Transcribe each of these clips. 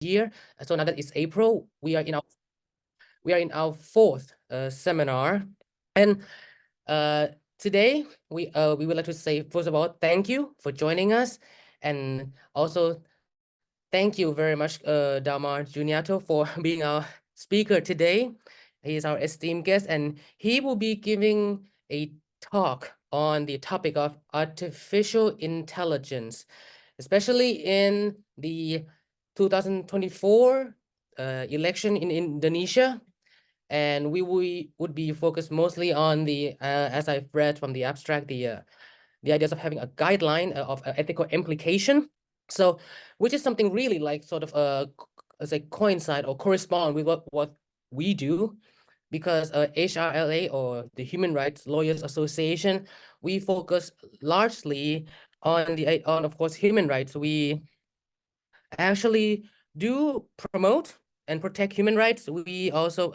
year. So now that it's April, we are in our fourth seminar, and today we would like to say, first of all, thank you for joining us, and also thank you very much, Damar Juniato, for being our speaker today. He is our esteemed guest, and he will be giving a talk on the topic of artificial intelligence, especially in the 2024 election in Indonesia. And we would be focused mostly on the, as I've read from the abstract, the ideas of having a guideline of ethical implication. So, which is something really like sort of as a coincide or correspond with what we do, because HRLA, or the Human Rights Lawyers Association, we focus largely on of course human rights. We actually do promote and protect human rights. We also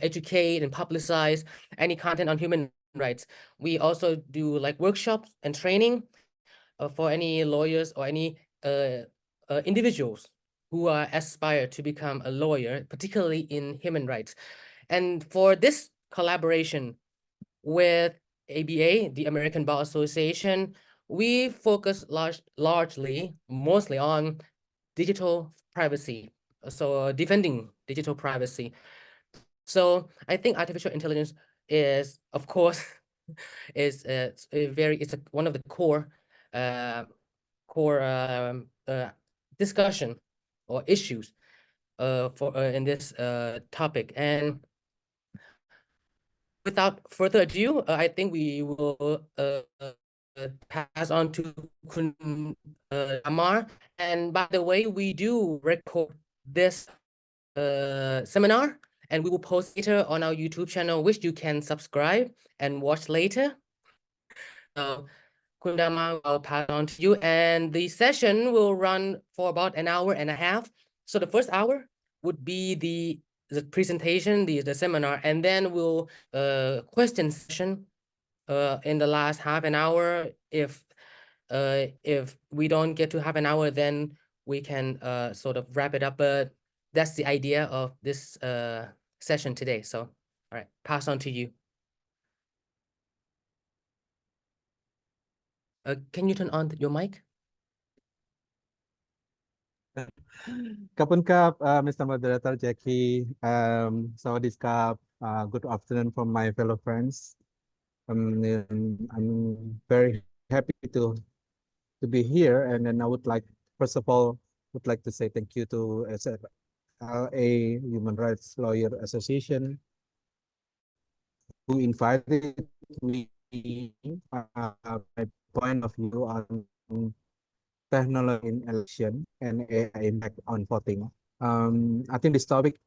educate and publicize any content on human rights. We also do like workshops and training for any lawyers or any individuals who are aspire to become a lawyer, particularly in human rights. And for this collaboration with ABA, the American Bar Association, we focus largely, mostly on digital privacy. So defending digital privacy. So I think artificial intelligence is, of course, is one of the core discussion or issues for in this topic. And without further ado, I think we will pass on to Kun Amar. And by the way, we do record this seminar, and we will post later on our YouTube channel, which you can subscribe and watch later. So, Kun Amar, I'll pass on to you, and the session will run for about an hour and a half. So the first hour would be the presentation, the seminar, and then we'll question session in the last half an hour. If we don't get to half an hour, then we can sort of wrap it up. But that's the idea of this session today. So, all right, pass on to you. Can you turn on your mic? ขอบคุณครับ Mr. Moderator Jackie. Sawadee krap. Good afternoon from my fellow friends. I'm very happy to be here, and then I would like, first of all, would like to say thank you to SLA Human Rights Lawyer Association, who invited me. My point of view on technology in election and AI impact on voting. I think this topic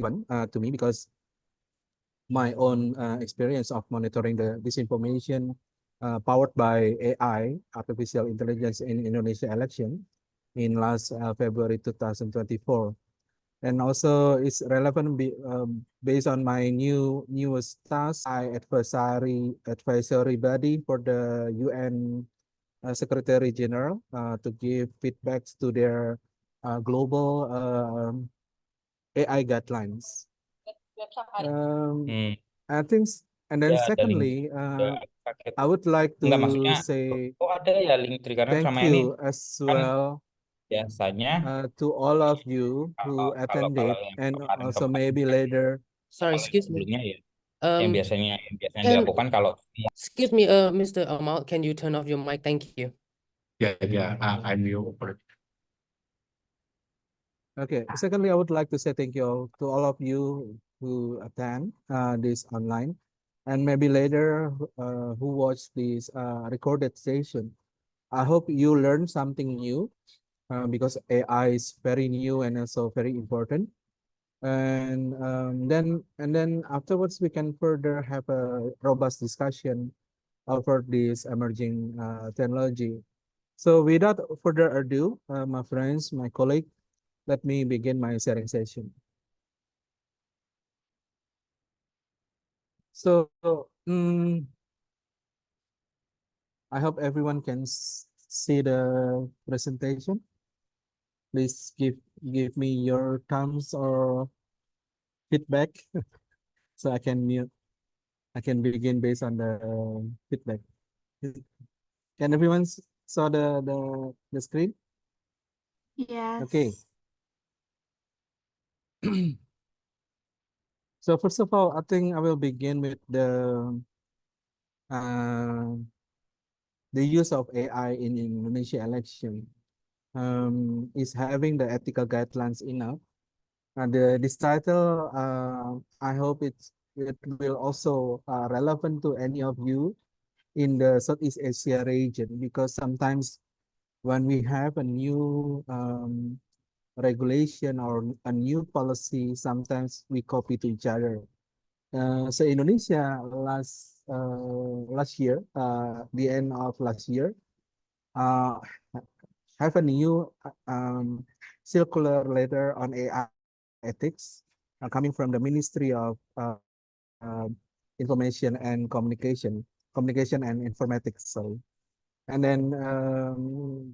one to me, because my own experience of monitoring the disinformation powered by AI, artificial intelligence, in Indonesia election in last February 2024, and also it's relevant based on my newest task. Advisory body for the UN Secretary General to give feedbacks to their global AI guidelines. I think, and then Ya, ada link secondly, paket. I would like to Enggak, maksudnya, say oh ada ya link tree, karena thank selama ini you as kan well biasanya to all of you who kalau attended, yang and also kemarin maybe later. Sorry, kalau excuse me. sebelumnya ya, yang biasanya dilakukan kalau Excuse me, Mr. Amal, can you turn off your mic? Thank you. Yeah, I knew. Okay. Secondly, I would like to say thank you to all of you who attend this online, and maybe later who watch this recorded session. I hope you learn something new because AI is very new and also very important. And then afterwards we can further have a robust discussion over this emerging technology. So without further ado, my friends, my colleague, let me begin my sharing session. So I hope everyone can see the presentation. please give me your thumbs or feedback so I can mute. I can begin based on the feedback. Can everyone saw the screen? Yes. Okay. So first of all, I think I will begin with uh, the use of AI in Indonesia election. Is having the ethical guidelines enough? This title, I hope it will also relevant to any of you in the Southeast Asia region, because sometimes when we have a new regulation or a new policy, sometimes we copy to each other. So Indonesia last year, the end of last year, uh, have a new circular letter on AI ethics coming from the Ministry of Information and Communication and Informatics. So, and then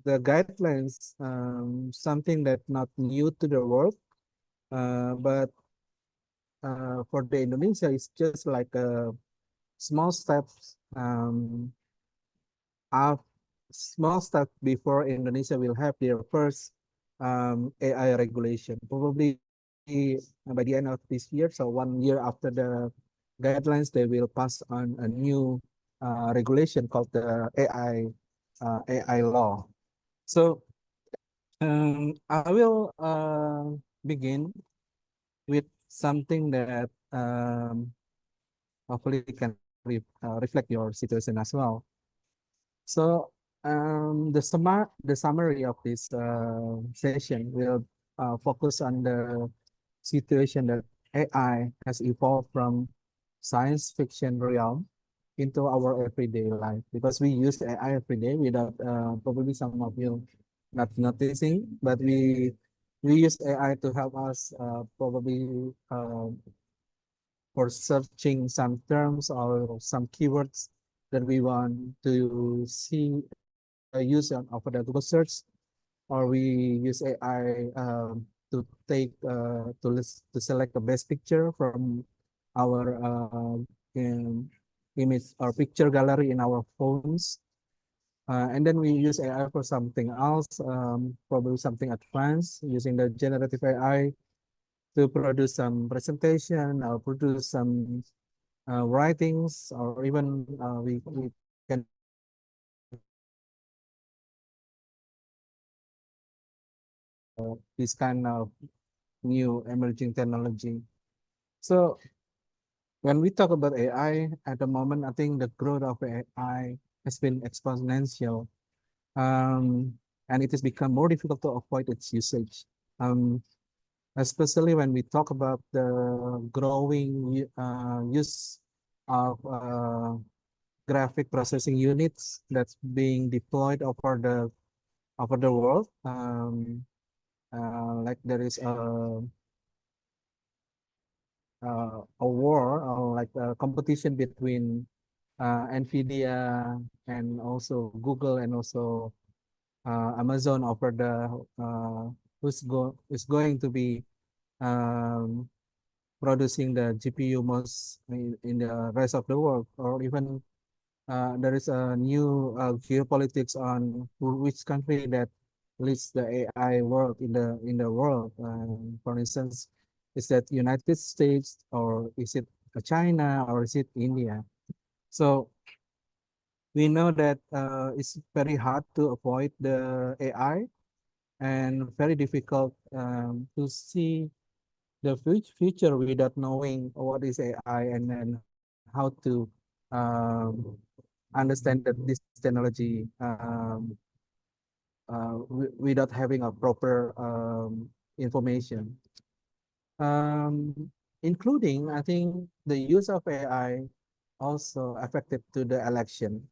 the guidelines, something that not new to the world, but for the Indonesia, it's just like a small steps, of small step before Indonesia will have their first AI regulation, probably by the end of this year. So 1 year after the guidelines, they will pass on a new regulation called the AI law. So I will begin with something that hopefully can reflect your situation as well. So the summary of this session will focus on the situation that AI has evolved from science fiction realm into our everyday life, because we use AI every day without probably some of you not noticing, but we use AI to help us probably for searching some terms or some keywords that we want to see use of the Google search, or we use AI to take to select the best picture from our image or picture gallery in our phones. And then we use AI for something else, probably something advanced, using the generative AI to produce some presentation or produce some writings, or even we can this kind of new emerging technology. So when we talk about AI at the moment, I think the growth of AI has been exponential, and it has become more difficult to avoid its usage, especially when we talk about the growing use of graphic processing units that's being deployed over the world. Like there is a war, or like a competition between NVIDIA and also Google and also Amazon over the who's going to be producing the GPU most in the rest of the world, or even there is a new geopolitics on which country that leads the AI world in the world. For instance, is that United States, or is it China, or is it India? So we know that it's very hard to avoid the AI, and very difficult to see the future without knowing what is AI, and then how to understand that this technology without having a proper information. Including, I think, the use of AI also affected to the election.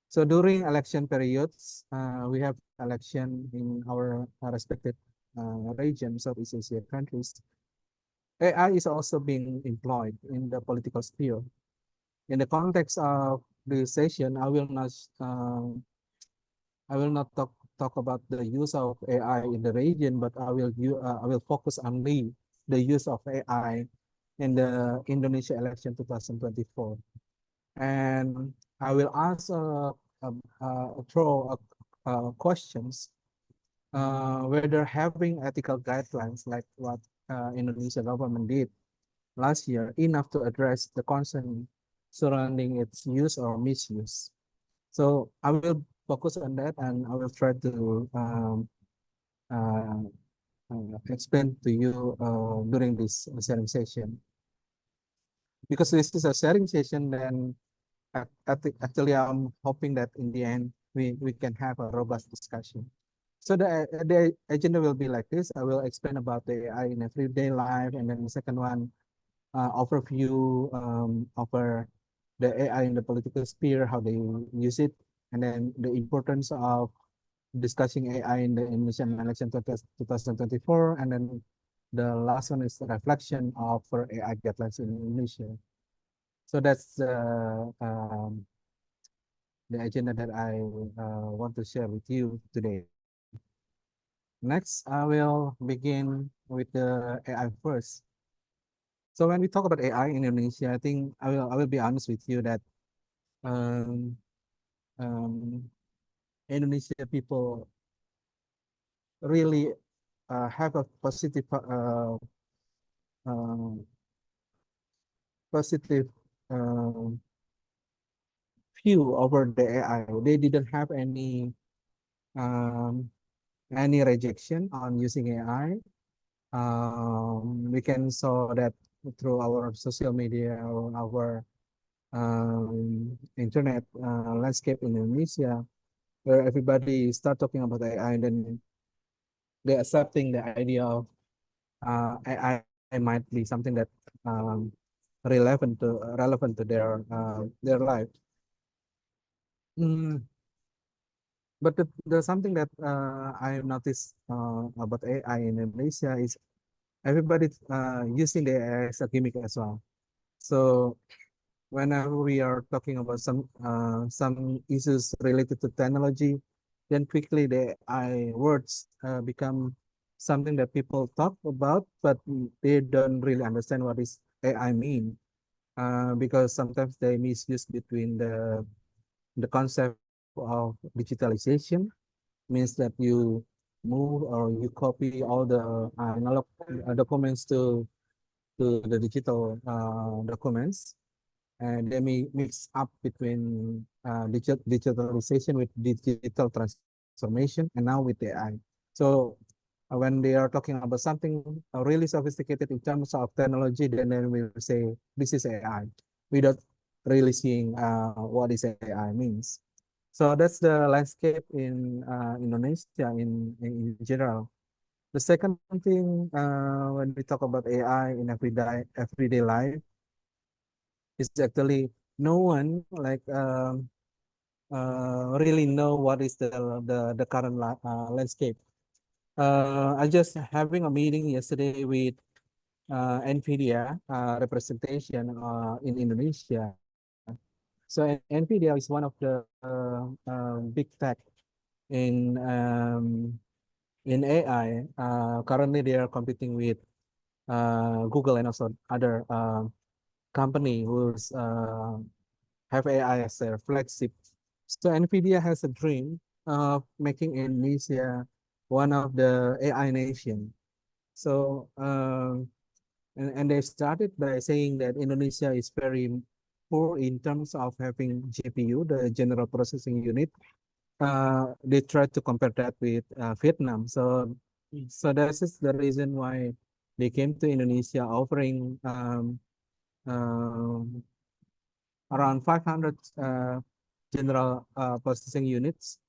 So during election periods, we have election in our respective region, Southeast Asia countries. AI is also being employed in the political sphere. In the context of the session, I will not talk talk about the use of AI in the region, but I will focus only the use of AI in the Indonesia election 2024. And I will ask throw questions whether having ethical guidelines like what Indonesia government did last year enough to address the concern surrounding its use or misuse. So I will focus on that, and I will try to uh, explain to you during this sharing session. Because this is a sharing session, then actually I'm hoping that in the end we can have a robust discussion. So the agenda will be like this. I will explain about the AI in everyday life, and then the second one, overview over the AI in the political sphere, how they use it, and then the importance of discussing AI in the Indonesian election 2024, and then the last one is the reflection of for AI guidelines in Indonesia. So that's the agenda that I want to share with you today. Next, I will begin with the AI first. So when we talk about AI in Indonesia, I think I will be honest with you that um, Indonesia people really have a positive view over the AI. They didn't have any rejection on using AI. We can saw that through our social media or our internet landscape in Indonesia, where everybody start talking about AI, and then they accepting the idea of AI might be something that relevant to their life. But there's something that I noticed about AI in Indonesia is everybody using the AI as a gimmick as well. So whenever we are talking about some issues related to technology, then quickly the AI words become something that people talk about, but they don't really understand what is AI mean, because sometimes they misuse between the concept of digitalization, means that you move or you copy all the analog documents to the digital documents, and they may mix up between digitalization with digital transformation, and now with AI. So when they are talking about something really sophisticated in terms of technology, then we will say this is AI, without really seeing what is AI means. So that's the landscape in Indonesia in general. The second thing, when we talk about AI in everyday life, is actually no one like really know what is the current landscape. I just having a meeting yesterday with NVIDIA representation in Indonesia. So NVIDIA is one of the big tech in AI. Currently, they are competing with Google and also other company who's have AI as their flagship. So NVIDIA has a dream of making Indonesia one of the AI nation. So and they started by saying that Indonesia is very poor in terms of having GPU, the general processing unit. They tried to compare that with Vietnam. So that is the reason why they came to Indonesia offering around 500 general processing units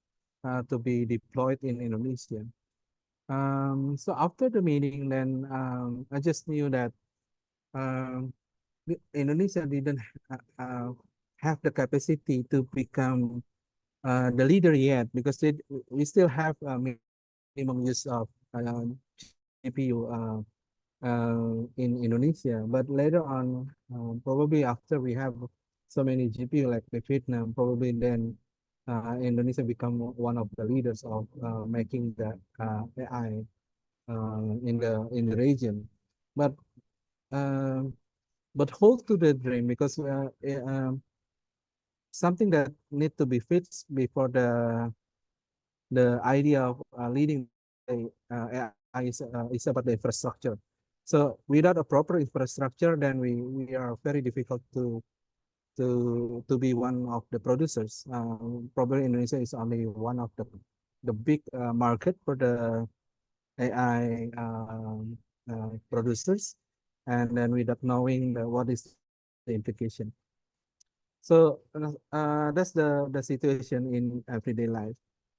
to be deployed in Indonesia. So after the meeting, then I just knew that Indonesia didn't have the capacity to become the leader yet, because we still have minimum use of GPU in Indonesia. But later on, probably after we have so many GPU like the Vietnam, probably then Indonesia become one of the leaders of making the AI in the region. But hold to the dream, because something that need to be fixed before the idea of leading AI is about the infrastructure. So without a proper infrastructure, then we are very difficult to be one of the producers. Probably Indonesia is only one of the big market for the AI producers, and then without knowing what is the implication. So that's the situation in everyday life.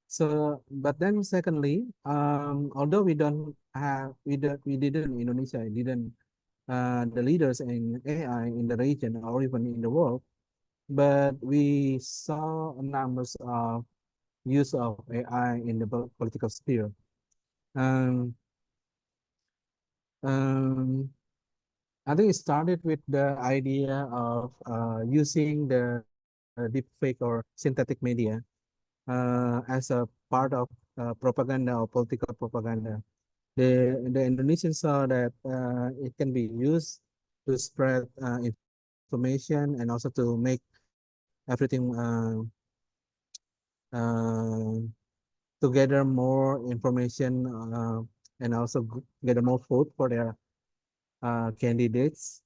So, but then secondly, although we don't have, we didn't, Indonesia didn't the leaders in AI in the region or even in the world, but we saw numbers of use of AI in the political sphere. Um, um, I think it started with the idea of using the deepfake or synthetic media as a part of propaganda or political propaganda. The Indonesians saw that it can be used to spread information and also to make everything uh, to gather more information and also gather more vote for their candidates.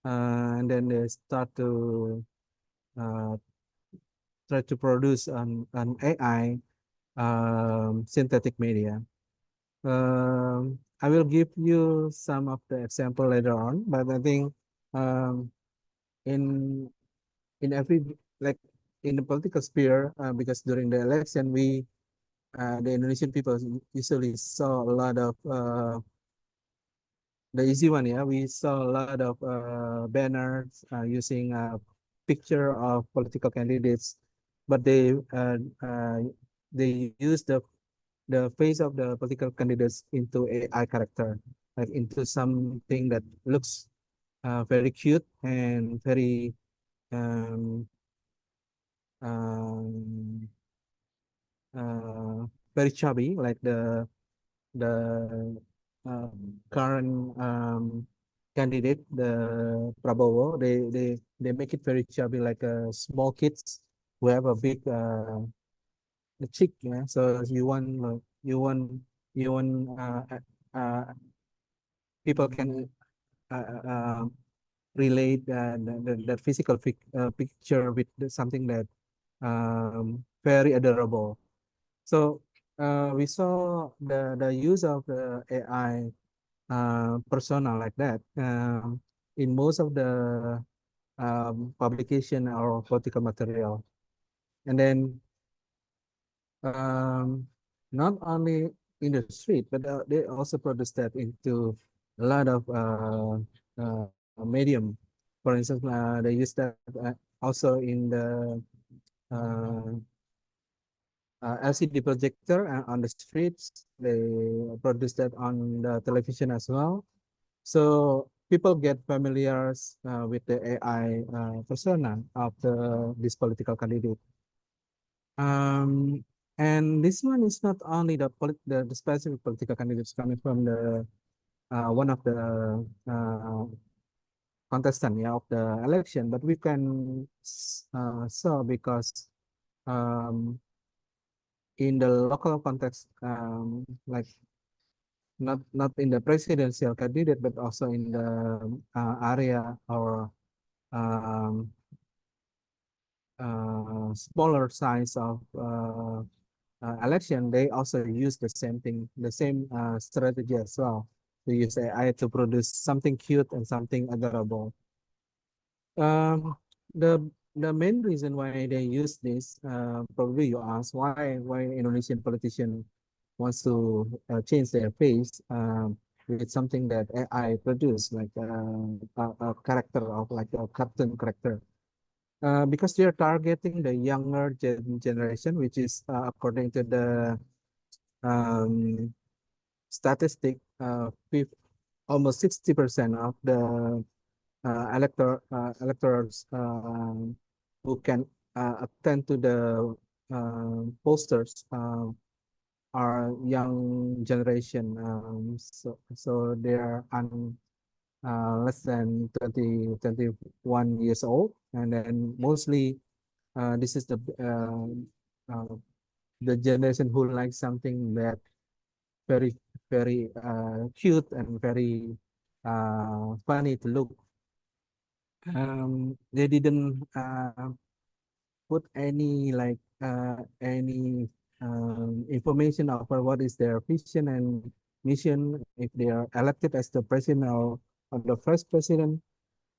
And then they start to uh, try to produce an AI synthetic media. I will give you some of the example later on, but I think um, in every, like in the political sphere, because during the election the Indonesian people usually saw a lot of the easy one, yeah. We saw a lot of banners using a picture of political candidates, but they use the face of the political candidates into AI character, like into something that looks very cute and very um, um, uh, very chubby, like the uh, current candidate, the Prabowo. They make it very chubby, like small kids who have a big cheek. Yeah, so you want people can relate that physical picture with something that very adorable. So we saw the use of the AI persona like that in most of the publication or political material. And then not only in the street, but they also produce that into a lot of medium. For instance, they use that also in the uh, LCD projector on the streets. They produce that on the television as well. So people get familiar with the AI persona of this political candidate. And this one is not only the specific political candidates coming from the one of the contestant, yeah, of the election, but we can saw because um, in the local context, like not in the presidential candidate, but also in the area or um, smaller size of election, they also use the same thing, the same strategy as well, to use AI to produce something cute and something adorable. Um, the main reason why they use this, probably you ask why Indonesian politician wants to change their face with something that AI produce, like a character of like a cartoon character. Because they are targeting the younger generation, which is according to the um, statistic, almost 60% of the electors who can attend to the posters are young generation. So they are less than 21 years old, and then mostly this is the generation who likes something that very cute and very funny to look. They didn't put any any information about what is their vision and mission if they are elected as the president or the first president,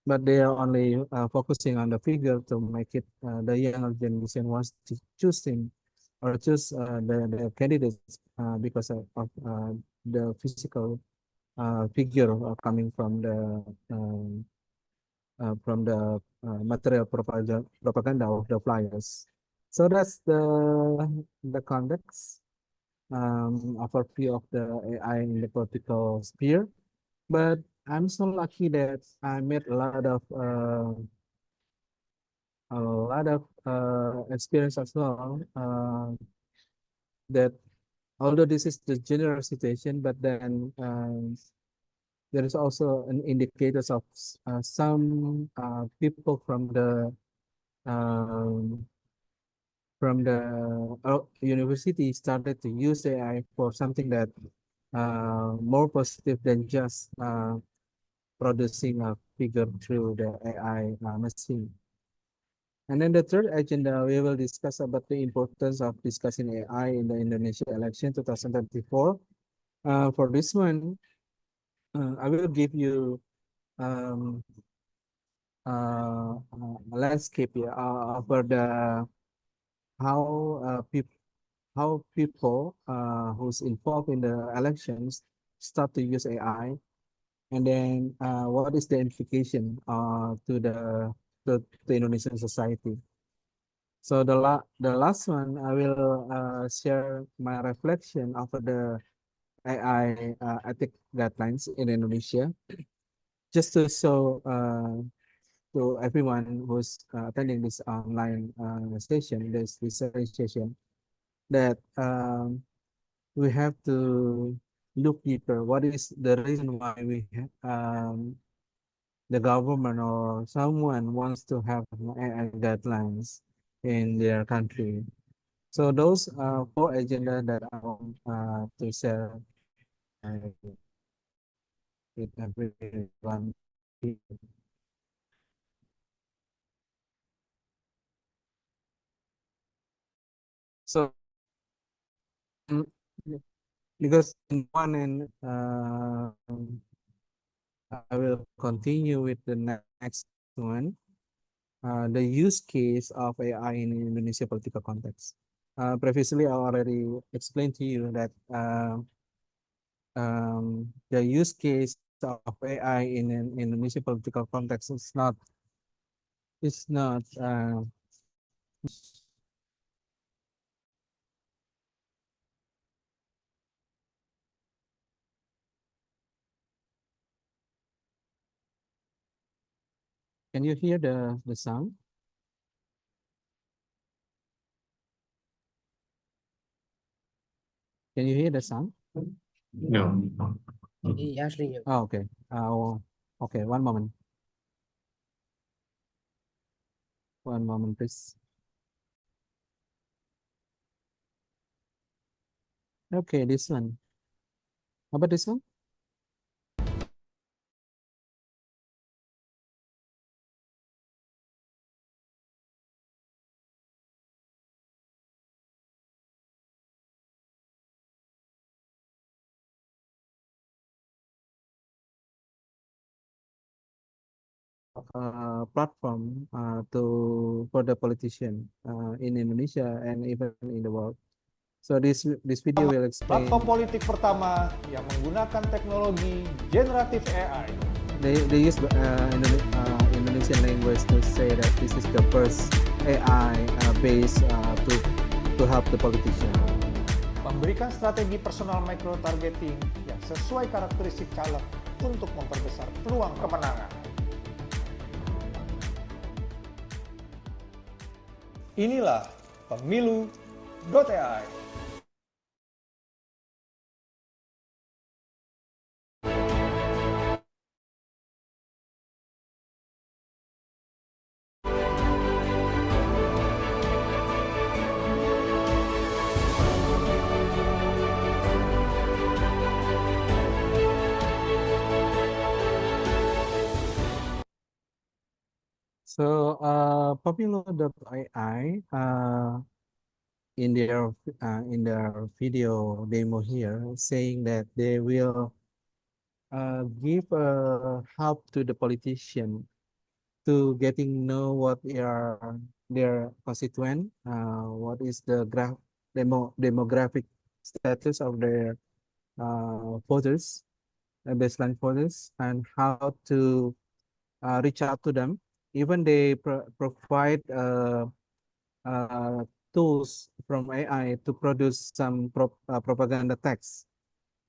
but they are only focusing on the figure to make it the younger generation wants to choosing or choose the candidates because of the physical figure coming from the material propaganda of the flyers. So that's the context overview of the AI in the political sphere. But I'm so lucky that I met a lot of experience as well. That although this is the general situation, but then there is also an indicators of some people um, from the university started to use AI for something that more positive than just producing a figure through the AI machine. And then the third agenda, we will discuss about the importance of discussing AI in the Indonesia election 2024. For this one, I will give you um, a landscape here over the how people who's involved in the elections start to use AI, and then what is the implication to the Indonesian society. So the last one, I will share my reflection of the AI ethic guidelines in Indonesia, just to show to everyone who's attending this online session, this session, that we have to look deeper. What is the reason why the government or someone wants to have AI guidelines in their country? So those are four agendas that I want to share with everyone. So because in one end, I will continue with the next one, the use case of AI in Indonesia political context. Previously, I already explained to you that the use case of AI in an Indonesia political context is not can you hear the sound? Can you hear the sound? No. Actually, Oh, okay. Okay, one moment. One moment, please. Okay, this one. How about this one? Platform for the politician in Indonesia and even in the world. So this video will explain. Platform politik pertama yang menggunakan teknologi generative AI. They use Indonesian language to say that this is the first AI based to help the politician. Memberikan strategi personal micro targeting yang sesuai karakteristik caleg untuk memperbesar peluang kemenangan. Inilah pemilu.ai. So, Pemilu.ai, in their video demo here, saying that they will give help to the politician to getting know what are their constituent, what is the demographic status of their voters, baseline voters, and how to reach out to them. Even they provide uh, tools from AI to produce some propaganda text.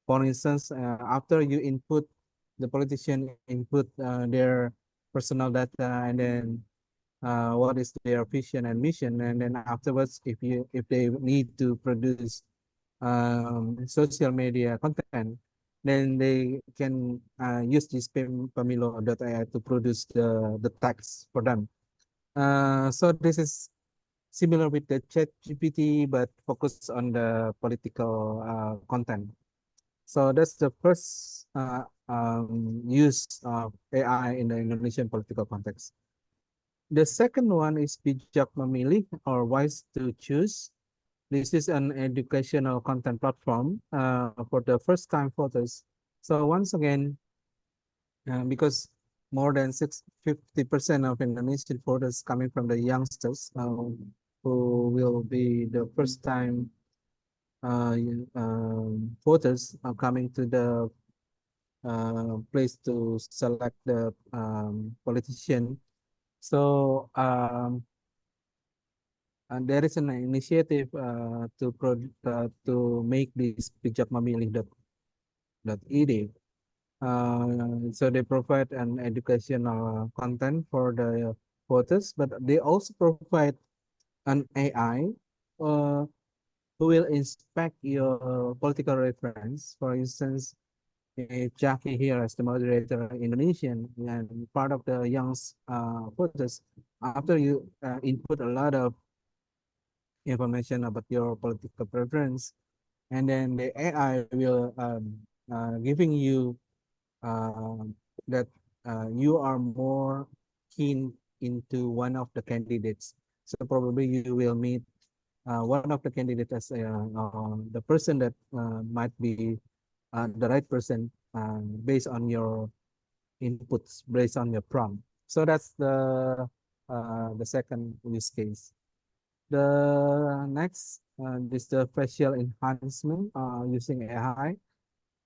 For instance, after you input, the politician input their personal data, and then what is their vision and mission, and then afterwards, if they need to produce social media content, then they can use this Pemilu.ai to produce the text for them. So this is similar with the ChatGPT, but focus on the political content. So that's the first use of AI in the Indonesian political context. The second one is bijak memilih, or wise to choose. This is an educational content platform for the first-time voters. So once again, because more than 50% of Indonesian voters coming from the youngsters who will be the first-time voters coming to the place to select the politician. So and there is an initiative to make this bijak memilih.id. So they provide an educational content for the voters, but they also provide an AI who will inspect your political reference. For instance, Jackie here as the moderator Indonesian and part of the young voters, after you input a lot of information about your political preference, and then the AI will giving you that you are more keen into one of the candidates. So probably you will meet one of the candidates as the person that might be the right person based on your inputs, based on your prompt. So that's the second use case. The next is the facial enhancement using AI.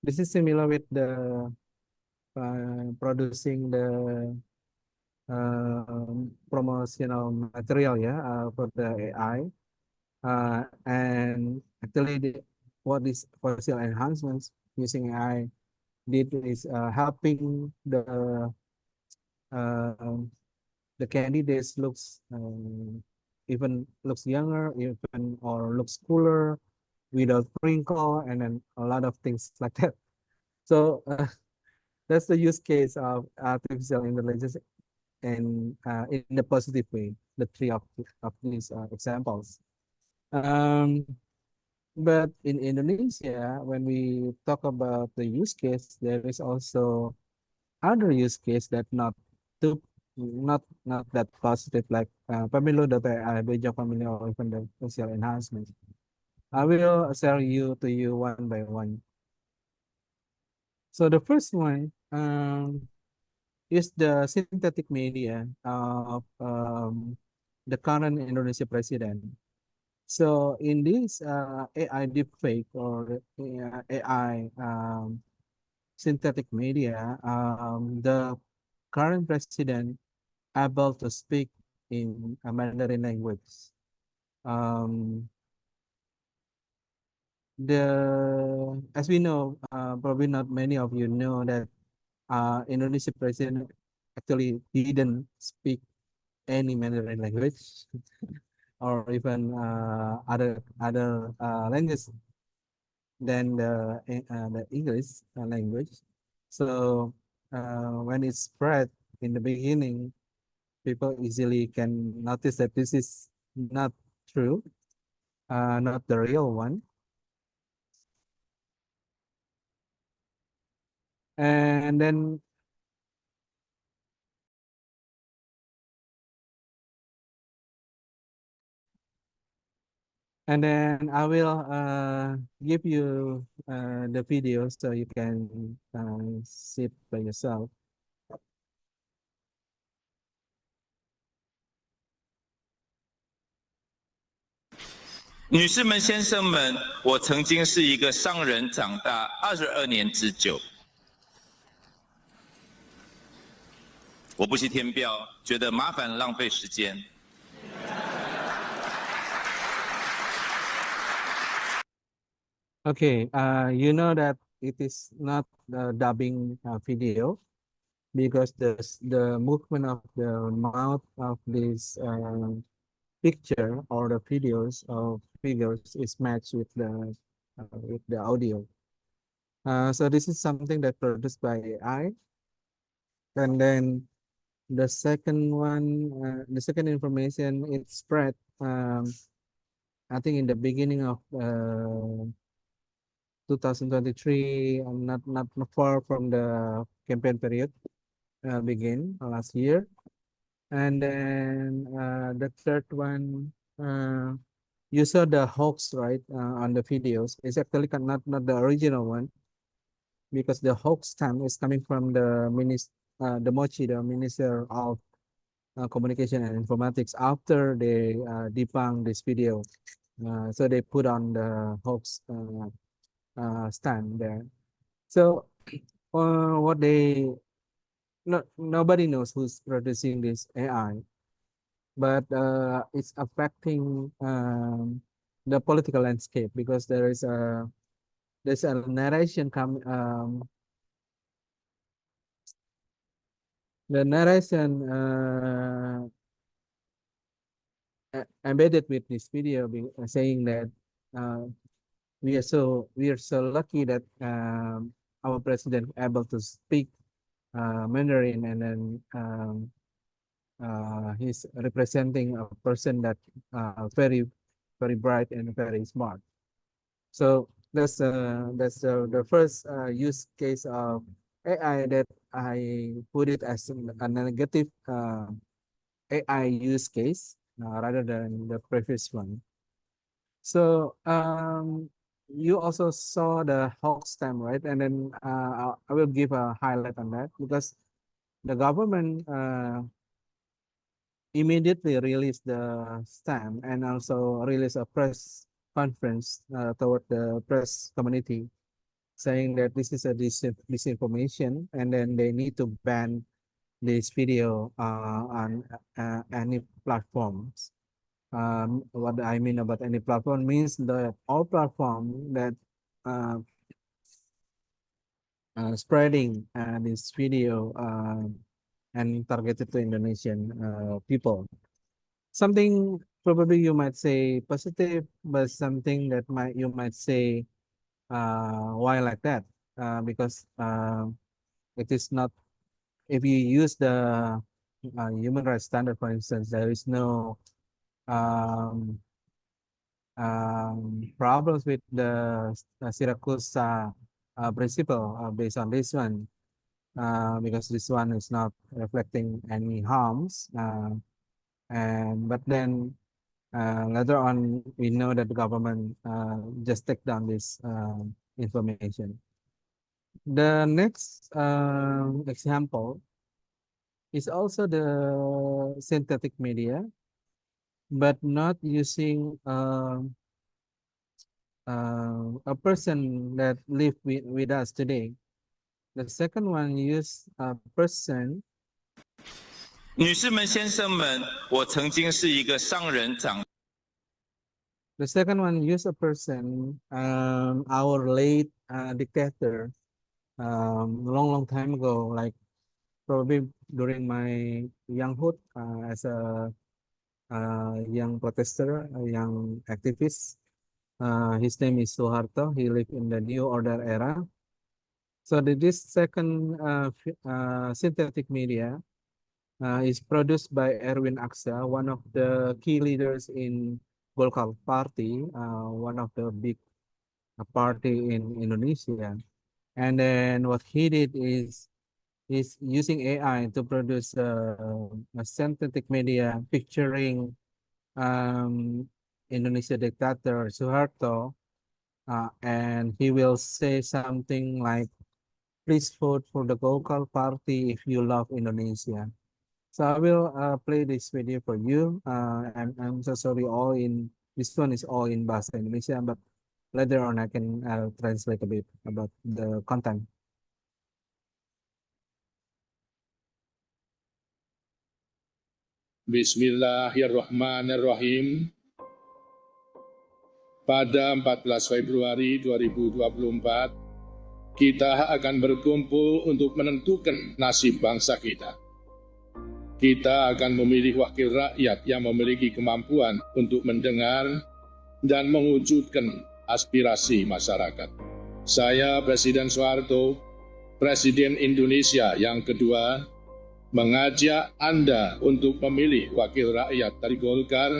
This is similar with the producing the promotional material, for the AI. And actually, what is facial enhancements using AI did is helping the candidates even looks younger, even or looks cooler, without wrinkle, and then a lot of things like that. So that's the use case of artificial intelligence, and in a positive way, the three of these examples. But in Indonesia, when we talk about the use case, there is also other use case that too not that positive, like Pemilu.ai, Bijak Pemilu, or even the social enhancement. I will share to you one by one. So the first one is the synthetic media of the current Indonesia president. So in this AI deepfake or AI synthetic media, the current president able to speak in a Mandarin language. As we know, probably not many of you know that Indonesia president actually didn't speak any Mandarin language. or even other languages than the English language. So when it's spread in the beginning, people easily can notice that this is not true, not the real one. And then I will give you the video so you can see it by yourself. 女士们、先生们，我曾经是一个商人，长大22年之久。我不惜填表，觉得麻烦浪费时间。Okay, you know that it is not the dubbing video because the movement of the mouth of this picture or the videos of figures is matched with the audio. So this is something that produced by AI. And then the second one, the second information, it spread, I think in the beginning of 2023, not far from the campaign period begin last year. And then the third one, you saw the hoax, right, on the videos. It's actually not the original one, because the hoax time is coming from the Mochi, the Minister of Communication and Informatics, after they debunk this video. So they put on the hoax stand there. So what they nobody knows who's producing this AI, but it's affecting the political landscape, because there's a narration the narration embedded with this video saying that we are so lucky that our president able to speak Mandarin, and then he's representing a person that very bright and very smart. So that's the first use case of AI that I put it as a negative AI use case rather than the previous one. So you also saw the hoax time, right? And then I will give a highlight on that, because the government immediately released the stamp and also released a press conference toward the press community, saying that this is a disinformation, and then they need to ban this video on any platforms. What I mean about any platform means that all platform that spreading this video and targeted to Indonesian people. Something probably you might say positive, but something that you might say why like that? Because it is not, if you use the human rights standard, for instance, there is no problems with the Syracuse principle based on this one, because this one is not reflecting any harms. But then later on, we know that the government just take down this information. The next example is also the synthetic media, but not using a person that live with us today. The second one use a person. 女士们、先生们，我曾经是一个商人，长。The second one use a person, our late dictator, long time ago, like probably during my younghood as a young protester, a young activist. His name is Suharto. He lived in the New Order era. So this second synthetic media is produced by Erwin Aksa, one of the key leaders in Golkar Party, one of the big party in Indonesia. And then what he did is using AI to produce a synthetic media picturing Indonesia dictator Suharto, and he will say something like, "Please vote for the Golkar Party if you love Indonesia." So I will play this video for you. I'm so sorry, this one is all in Bahasa Indonesia, but later on I can translate a bit about the content. Bismillahirrahmanirrahim. Pada 14 Februari 2024, kita akan berkumpul untuk menentukan nasib bangsa kita. Kita akan memilih wakil rakyat yang memiliki kemampuan untuk mendengar dan mewujudkan aspirasi masyarakat. Saya Presiden Soeharto, Presiden Indonesia yang kedua, mengajak Anda untuk memilih wakil rakyat dari Golkar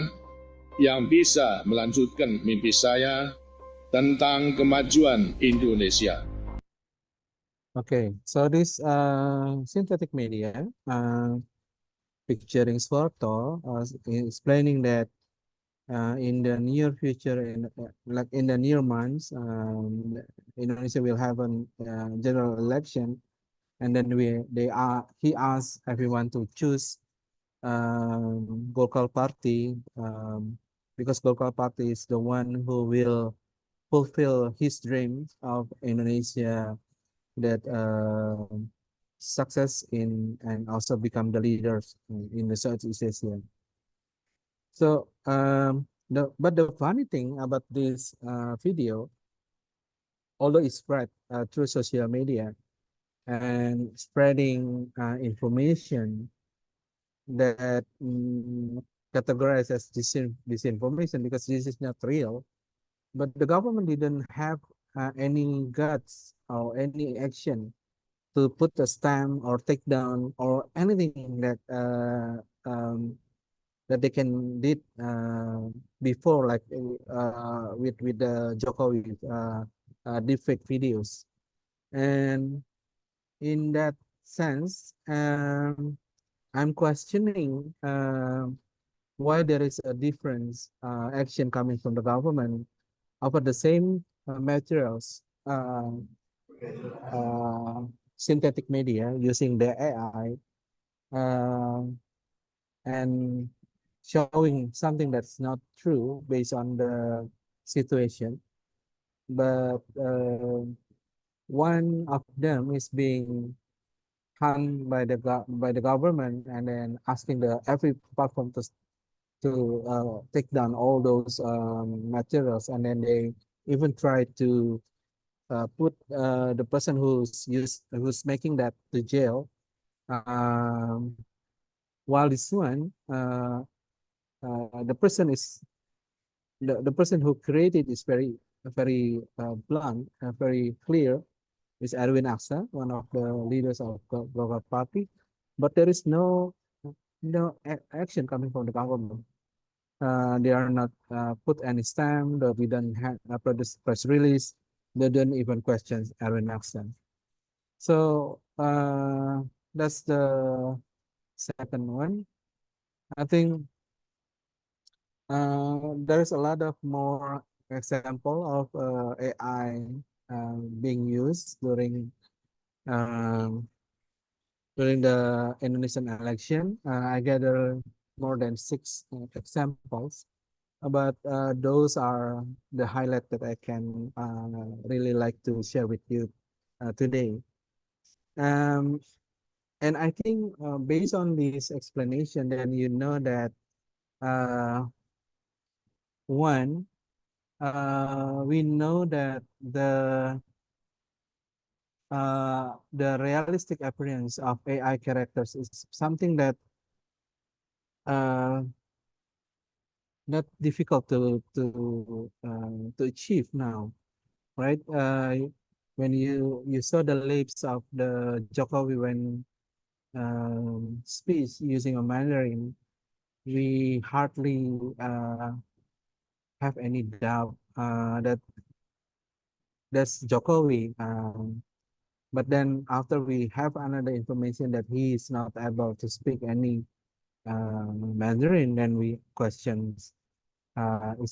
yang bisa melanjutkan mimpi saya tentang kemajuan Indonesia. Okay, so this synthetic media picturing Suharto explaining that in the near future, like in the near months, Indonesia will have a general election, and then he asked everyone to choose Golkar Party because Golkar Party is the one who will fulfill his dreams of Indonesia that success in and also become the leaders in the Southeast Asia. So but the funny thing about this video, although it's spread through social media and spreading information that categorized as disinformation because this is not real, but the government didn't have any guts or any action to put a stamp or take down or anything that that they can did before, like with the Jokowi deepfake videos. And in that sense, I'm questioning why there is a difference action coming from the government over the same materials, synthetic media using the AI, and showing something that's not true based on the situation. But one of them is being hung by the government, and then asking every platform to take down all those materials, and then they even try to put the person who's making that to jail. While this one, the person who created is very blunt, very clear. Is Erwin Aksa, one of the leaders of Golkar Party, but there is no action coming from the government. They are not put any stamp. We don't have produce press release. They don't even question Erwin Aksa. So that's the second one. I think there's a lot of more example of AI being used during the Indonesian election. I gather more than 6 examples, but those are the highlight that I can really like to share with you today. And I think based on this explanation, then you know that one, we know that the realistic appearance of AI characters is something that not difficult to achieve now, right? When you saw the lips of the Jokowi when speech using a Mandarin, we hardly have any doubt that that's Jokowi. But then after we have another information that he is not able to speak any Mandarin, then we question is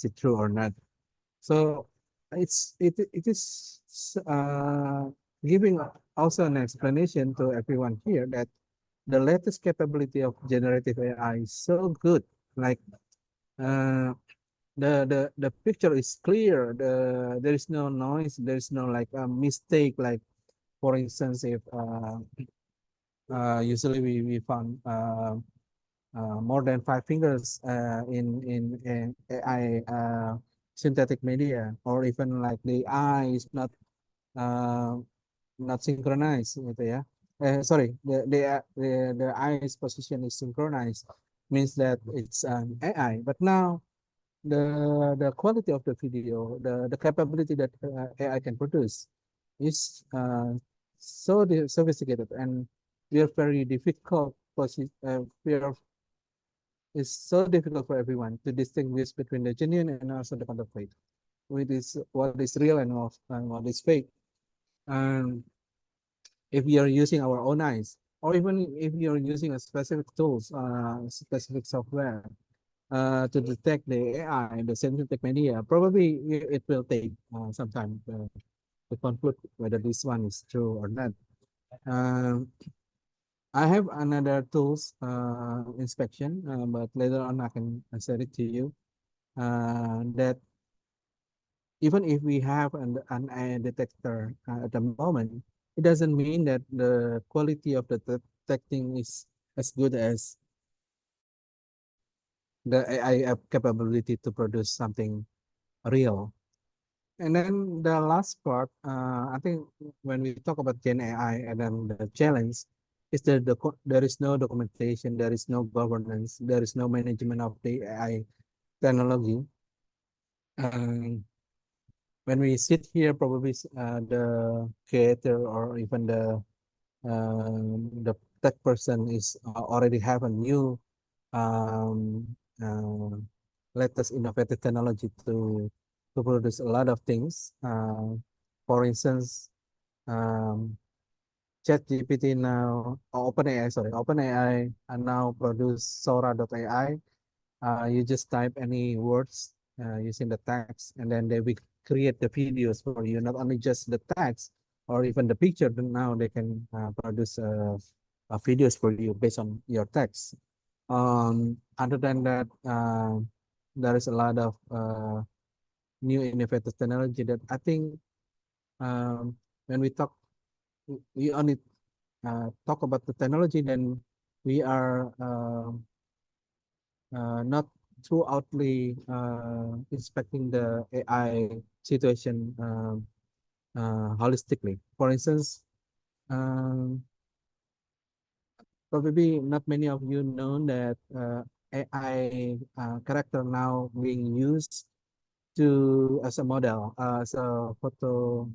it true or not. So it is giving also an explanation to everyone here that the latest capability of generative AI is so good. Like the picture is clear. There is no noise. There is no like a mistake. Like for instance, if usually we found more than 5 fingers in AI synthetic media, or even like the eye is uh, not synchronized gitu ya. Sorry, the eye's position is synchronized, means that it's an AI. But now the quality of the video, the capability that AI can produce is so sophisticated, and we are very difficult. We are It's so difficult for everyone to distinguish between the genuine and also the counterfeit, what is real and what is fake. And if we are using our own eyes, or even if you are using a specific tools, specific software to detect the AI and the synthetic media, probably it will take some time to conclude whether this one is true or not. I have another tools inspection, but later on I can share it to you. That even if we have an AI detector at the moment, it doesn't mean that the quality of the detecting is as good as the AI capability to produce something real. And then the last part, I think when we talk about Gen AI and then the challenge is that there is no documentation, there is no governance, there is no management of the AI technology. When we sit here, probably the creator or even the tech person is already have a new um, latest innovative technology to produce a lot of things. For instance, ChatGPT now, OpenAI now produce Sora.ai. You just type any words using the text, and then they will create the videos for you. Not only just the text or even the picture, but now they can produce videos for you based on your text. Other than that, there is a lot of new innovative technology that I think when we only talk about the technology, then we are not throughoutly inspecting the AI situation holistically. For instance, probably not many of you know that AI character now being used as a model, as a photo,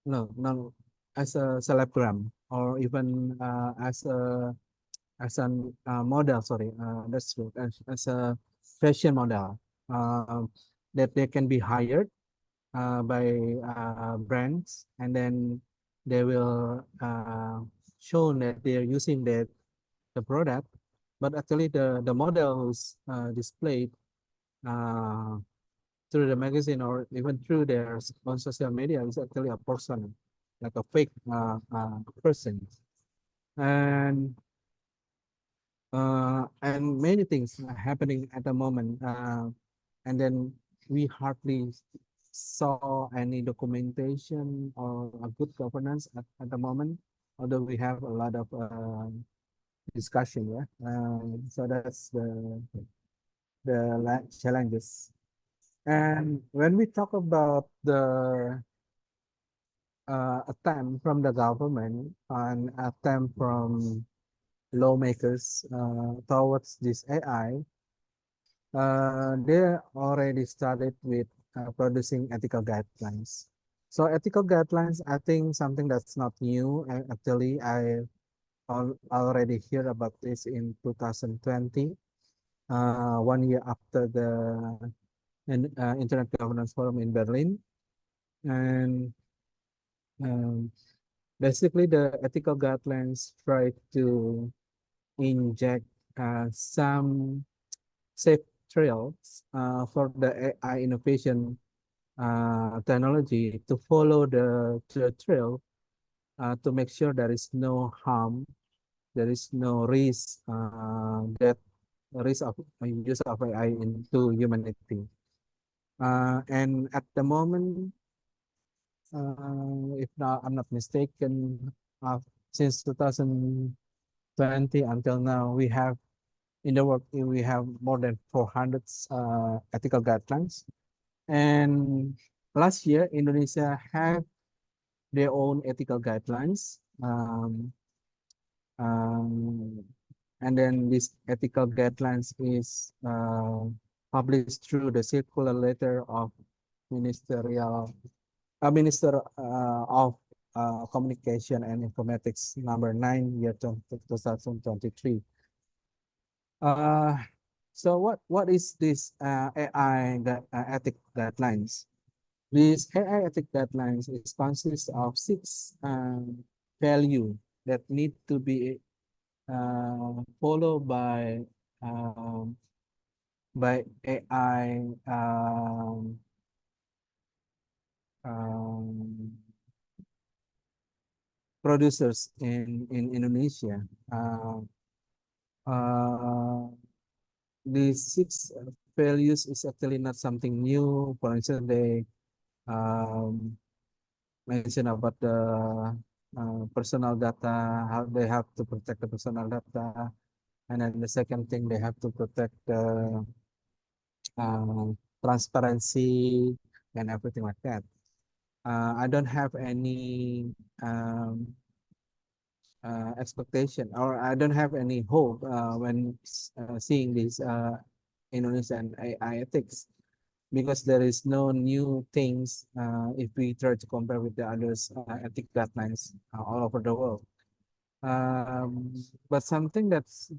no, as a celebgram, or even as an model. Sorry, that's true. As a fashion model, that they can be hired by brands, and then they will show that they are using the product, but actually the model who's displayed through the magazine or even through their on social media is actually a person, like a fake person. And many things are happening at the moment, and then we hardly saw any documentation or a good governance at the moment, although we have a lot of discussion. So that's the challenges. And when we talk about the attempt from the government and attempt from lawmakers towards this AI, they already started with producing ethical guidelines. So ethical guidelines, I think something that's not new. Actually, I already hear about this in 2020, 1 year after the Internet Governance Forum in Berlin. And basically, the ethical guidelines try to inject some safe trails for the AI innovation technology to follow the trail to make sure there is no harm, there is no risk that risk of use of AI into humanity. And at the moment, if not, I'm not mistaken, since 2020 until now, we have in the world we have more than 400 ethical guidelines. And last year, Indonesia had their own ethical guidelines. And then this ethical guidelines is published through the circular letter of Ministerial Minister of Communication and Informatics number 9 year 2023. So what is this AI ethic guidelines? These AI ethic guidelines is consists of 6 value that need to be followed by AI producers in Indonesia. These 6 values is actually not something new. For instance, they mention about the personal data, how they have to protect the personal data. And then the second thing, they have to protect the transparency and everything like that. I don't have any expectation, or I don't have any hope when seeing this Indonesian AI ethics, because there is no new things if we try to compare with the others ethic guidelines all over the world. But something that's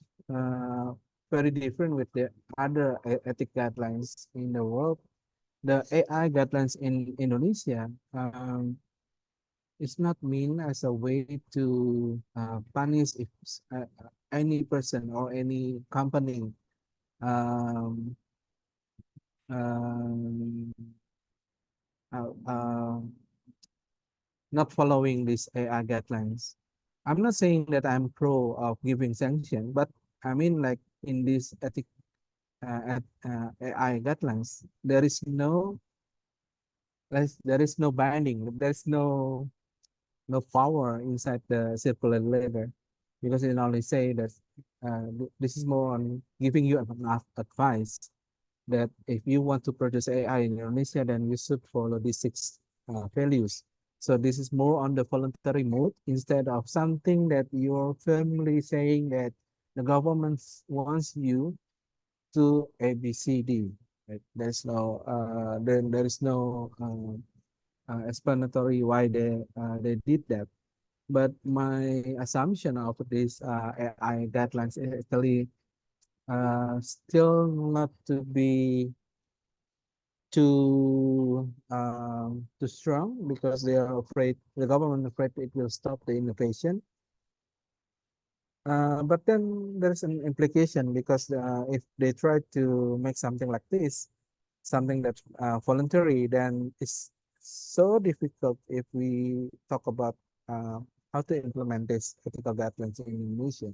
very different with the other ethic guidelines in the world, the AI guidelines in Indonesia is not mean as a way to punish if any person or any company um, um, not following these AI guidelines. I'm not saying that I'm pro of giving sanction, but I mean, like in this ethic AI guidelines, there is no binding, there's no power inside the circular letter, because it only say that this is more on giving you enough advice that if you want to produce AI in Indonesia, then you should follow these 6 values. So this is more on the voluntary mode instead of something that your family saying that the government wants you to ABCD. Right? There's no then there is no explanatory why they did that. But my assumption of this AI guidelines is actually still not to be too strong, because they are afraid, the government afraid it will stop the innovation. But then there's an implication, because if they try to make something like this, something that's voluntary, then it's so difficult if we talk about how to implement this ethical guidelines in Indonesia.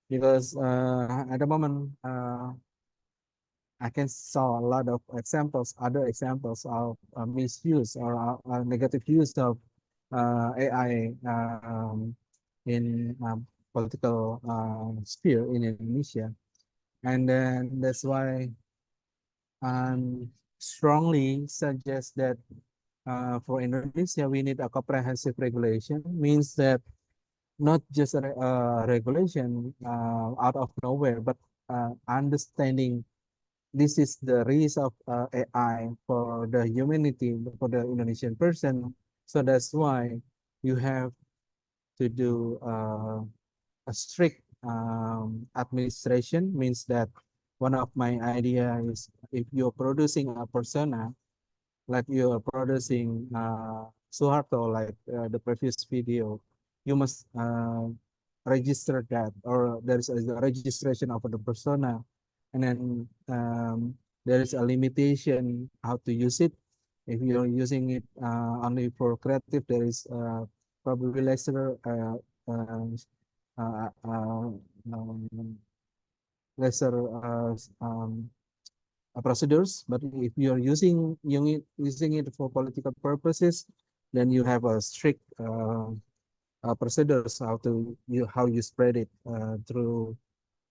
Because at the moment, I can saw a lot of examples, other examples of misuse or negative use of AI in political sphere in Indonesia. And then that's why I strongly suggest that for Indonesia, we need a comprehensive regulation. Means that not just a regulation out of nowhere, but understanding this is the risk of AI for the humanity, for the Indonesian person. So that's why you have to do a strict administration. Means that one of my idea is if you're producing a persona, like you are producing Suharto, like the previous video, you must register that, or there is a registration of the persona, and then there is a limitation how to use it. If you're using it only for creative, there is probably lesser uh, uh, um, lesser procedures. But if you're using it for political purposes, then you have a strict procedures how you spread it through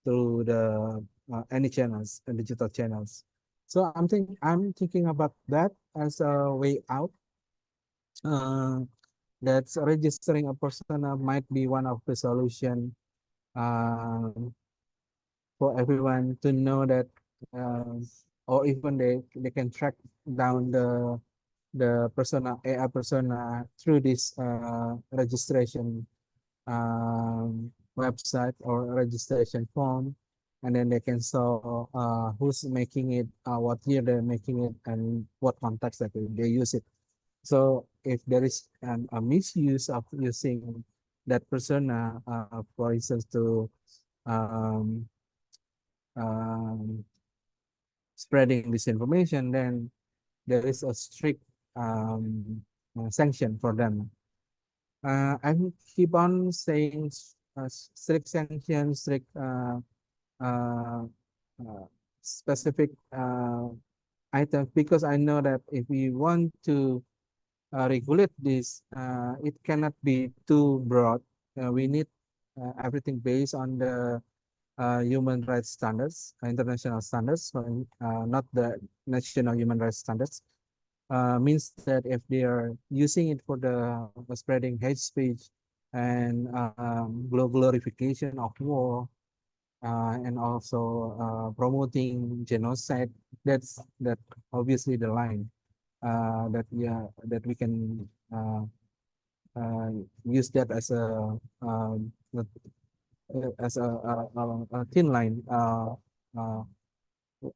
the any channels and digital channels. So I'm thinking about that as a way out. That's registering a persona might be one of the solution for everyone to know that, or even they can track down the persona AI persona through this registration website or registration form, and then they can saw who's making it, what year they're making it, and what context that they use it. So if there is a misuse of using that persona, for instance, to um, um, spreading this information, then there is a strict sanction for them. I keep on saying strict sanctions, strict uh, specific items, because I know that if we want to regulate this, it cannot be too broad. We need everything based on the human rights standards, international standards, not the national human rights standards. Means that if they are using it for the spreading hate speech and glorification of war, and also promoting genocide, that obviously the line that we can use that as a thin line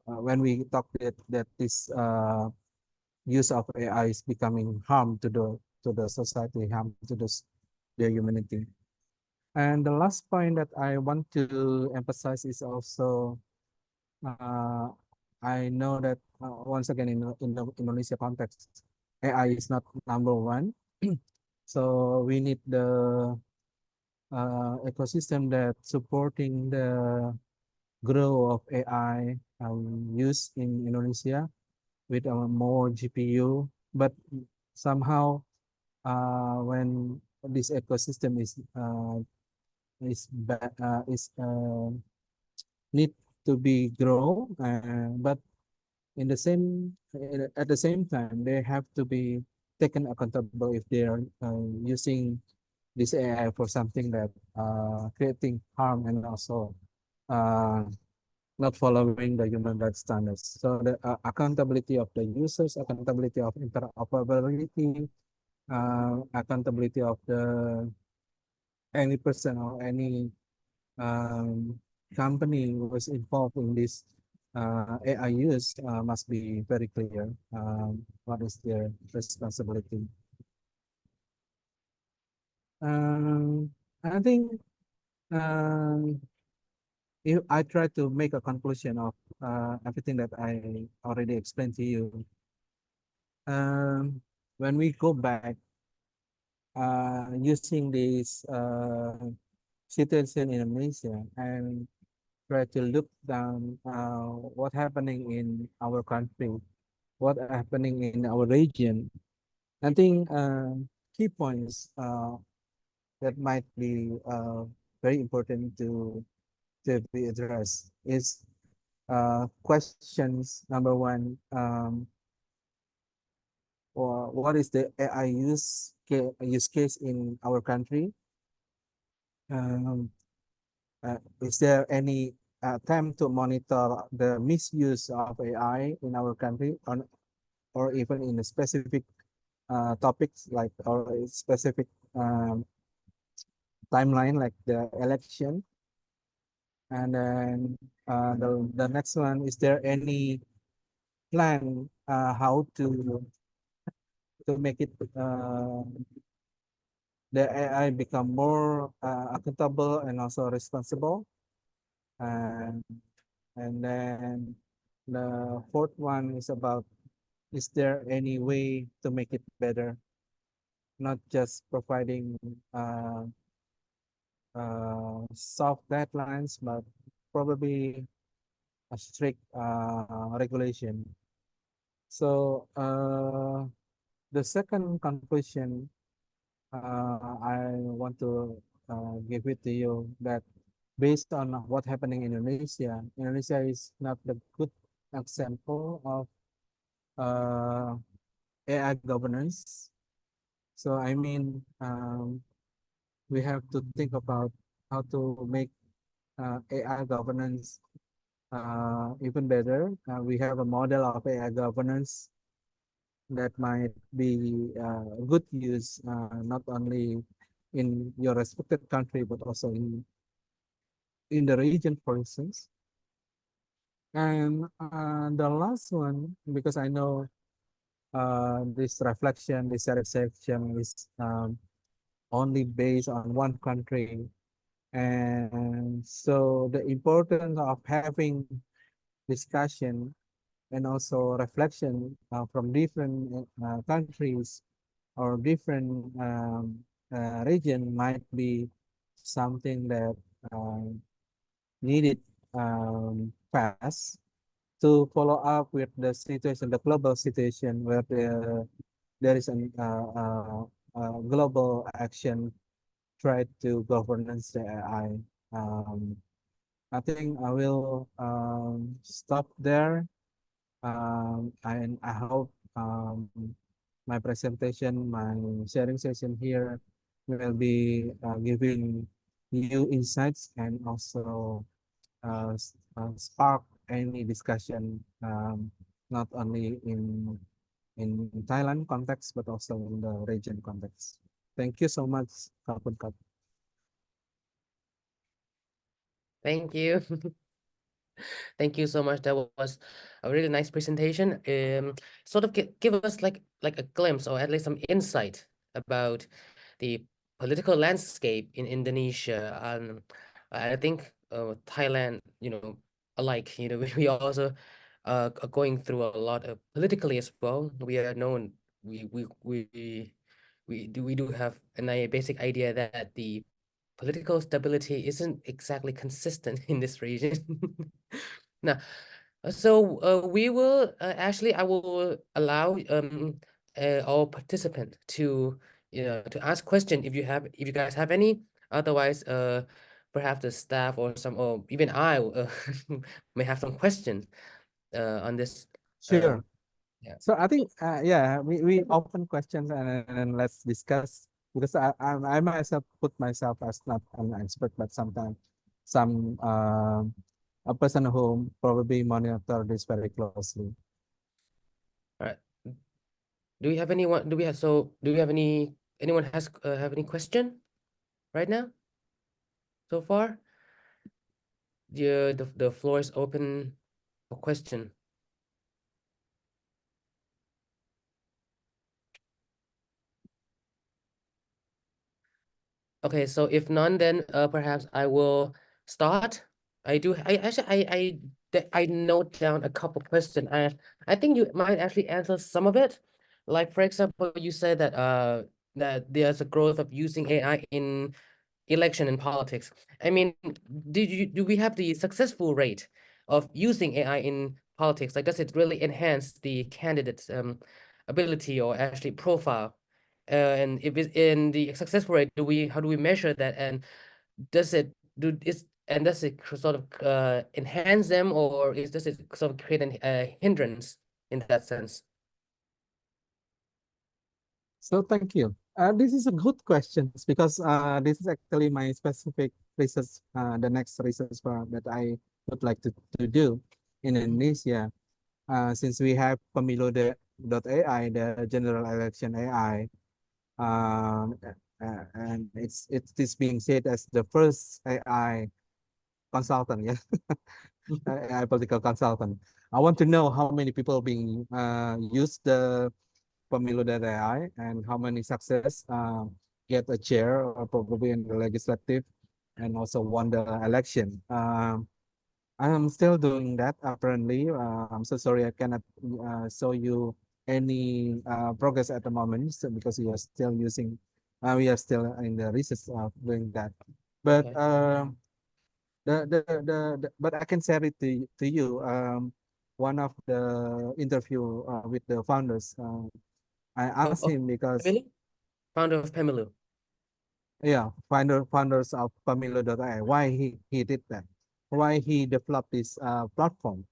when we talk that this use of AI is becoming harm to the society, harm to the humanity. And the last point that I want to emphasize is also I know that once again in the Indonesia context, AI is not number one. So we need the ecosystem that supporting the growth of AI use in Indonesia with more GPU. But somehow when this ecosystem is need to be grow, but in the same at the same time they have to be taken accountable if they are using this AI for something that creating harm and also not following the human rights standards. So the accountability of the users, accountability of interoperability, accountability of the any person or any company who was involved in this AI use must be very clear what is their responsibility. I think if I try to make a conclusion of everything that I already explained to you, when we go back using this situation in Indonesia and try to look down what happening in our country, what happening in our region, I think key points that might be very important to be addressed is questions. Number one, or what is the AI use case in our country? Is there any attempt to monitor the misuse of AI in our country, or even in a specific topics like or a specific timeline like the election. And then the next one, is there any plan how to make it the AI become more accountable and also responsible? And then the fourth one is about, is there any way to make it better? Not just providing soft deadlines, but probably a strict regulation. So the second conclusion I want to give it to you, that based on what happening in Indonesia, Indonesia is not the good example of AI governance. So I mean, we have to think about how to make AI governance even better. We have a model of AI governance that might be good use, not only in your respected country, but also in the region, for instance. And the last one, because I know this reflection, this satisfaction is only based on one country. And so the importance of having discussion and also reflection from different countries or different region might be something that needed fast to follow up with the situation, the global situation where there is a global action try to governance the AI. I think I will stop there. And I hope my presentation, my sharing session here will be giving new insights and also spark any discussion, not only in Thailand context, but also in the region context. Thank you so much, Kapun Kap. Thank you. Thank you so much. That was a really nice presentation. Sort of give us like a glimpse or at least some insight about the political landscape in Indonesia. I think Thailand, alike, we also are going through a lot of politically as well. We are known, we do have a basic idea that the political stability isn't exactly consistent in this region. Now, so we will actually, I will allow our participant to to ask question if you guys have any. Otherwise, perhaps the staff or or even I may have some questions on this. Sure. Yeah. So I think yeah, we open questions and let's discuss, because I myself put myself as not an expert, but sometimes some a person who probably monitor this very closely. All right. Do we have anyone? Do we have any? Anyone have any question right now? So far, the floor is open for question. Okay, so if none, then perhaps I will start. I note down a couple questions. I think you might actually answer some of it. Like for example, you said that that there's a growth of using AI in election and politics. I mean, do we have the successful rate of using AI in politics? Like, does it really enhance the candidate's ability or actually profile? And if it's in the successful rate, how do we measure that? And does it sort of enhance them, or does it sort of create a hindrance in that sense? So thank you. This is a good question because this is actually my specific research, the next research that I would like to do in Indonesia. Since we have Pemilu.ai, the general election AI, and it is being said as the first AI consultant, yeah, AI political consultant. I want to know how many people being use the Pemilu.ai and how many success get a chair or probably in the legislative and also won the election. I am still doing that apparently. I'm so sorry I cannot show you any progress at the moment because we are still using, we are still in the research of doing that. But Okay. but I can share it to you. One of the interview with the founders, I asked Of him because Pemilu? Founder of Pemilu. yeah, founders of Pemilu.ai, why he did that, why he developed this platform.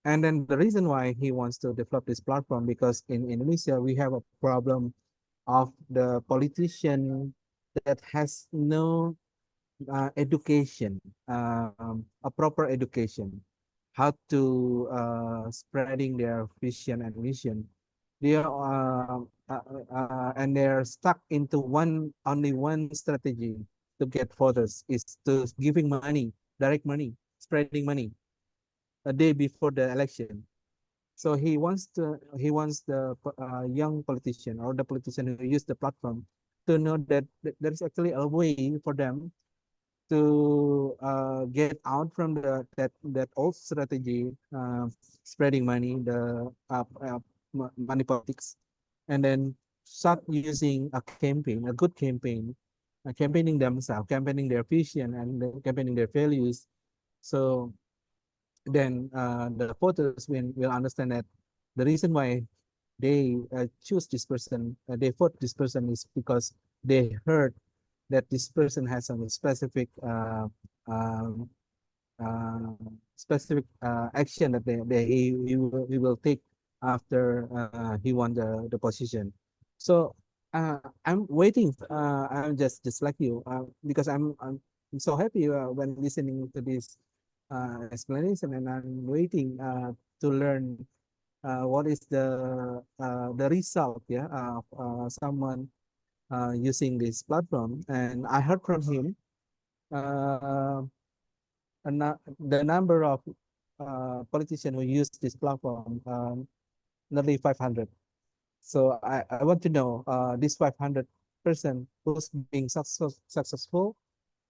And then the reason why he wants to develop this platform, because in Indonesia, we have a problem of the politician that has no education, a proper education, how to spreading their vision and mission. They are and they're stuck into only one strategy to get voters is to giving money, direct money, spreading money a day before the election. So he wants the young politician or the politician who use the platform to know that there's actually a way for them to get out from that old strategy, spreading money, the money politics, and then start using a campaign, a good campaign, campaigning themselves, campaigning their vision and campaigning their values. So then the voters will understand that the reason why they choose this person, they vote this person is because they heard that this person has some specific um, uh, action that he will take after he won the position. So I'm waiting. I'm just like you because I'm so happy when listening to this explanation, and I'm waiting to learn what is the result, yeah, of someone using this platform. And I heard from him uh, the number of politicians who use this platform, nearly 500. So I want to know this 500 person who's being successful,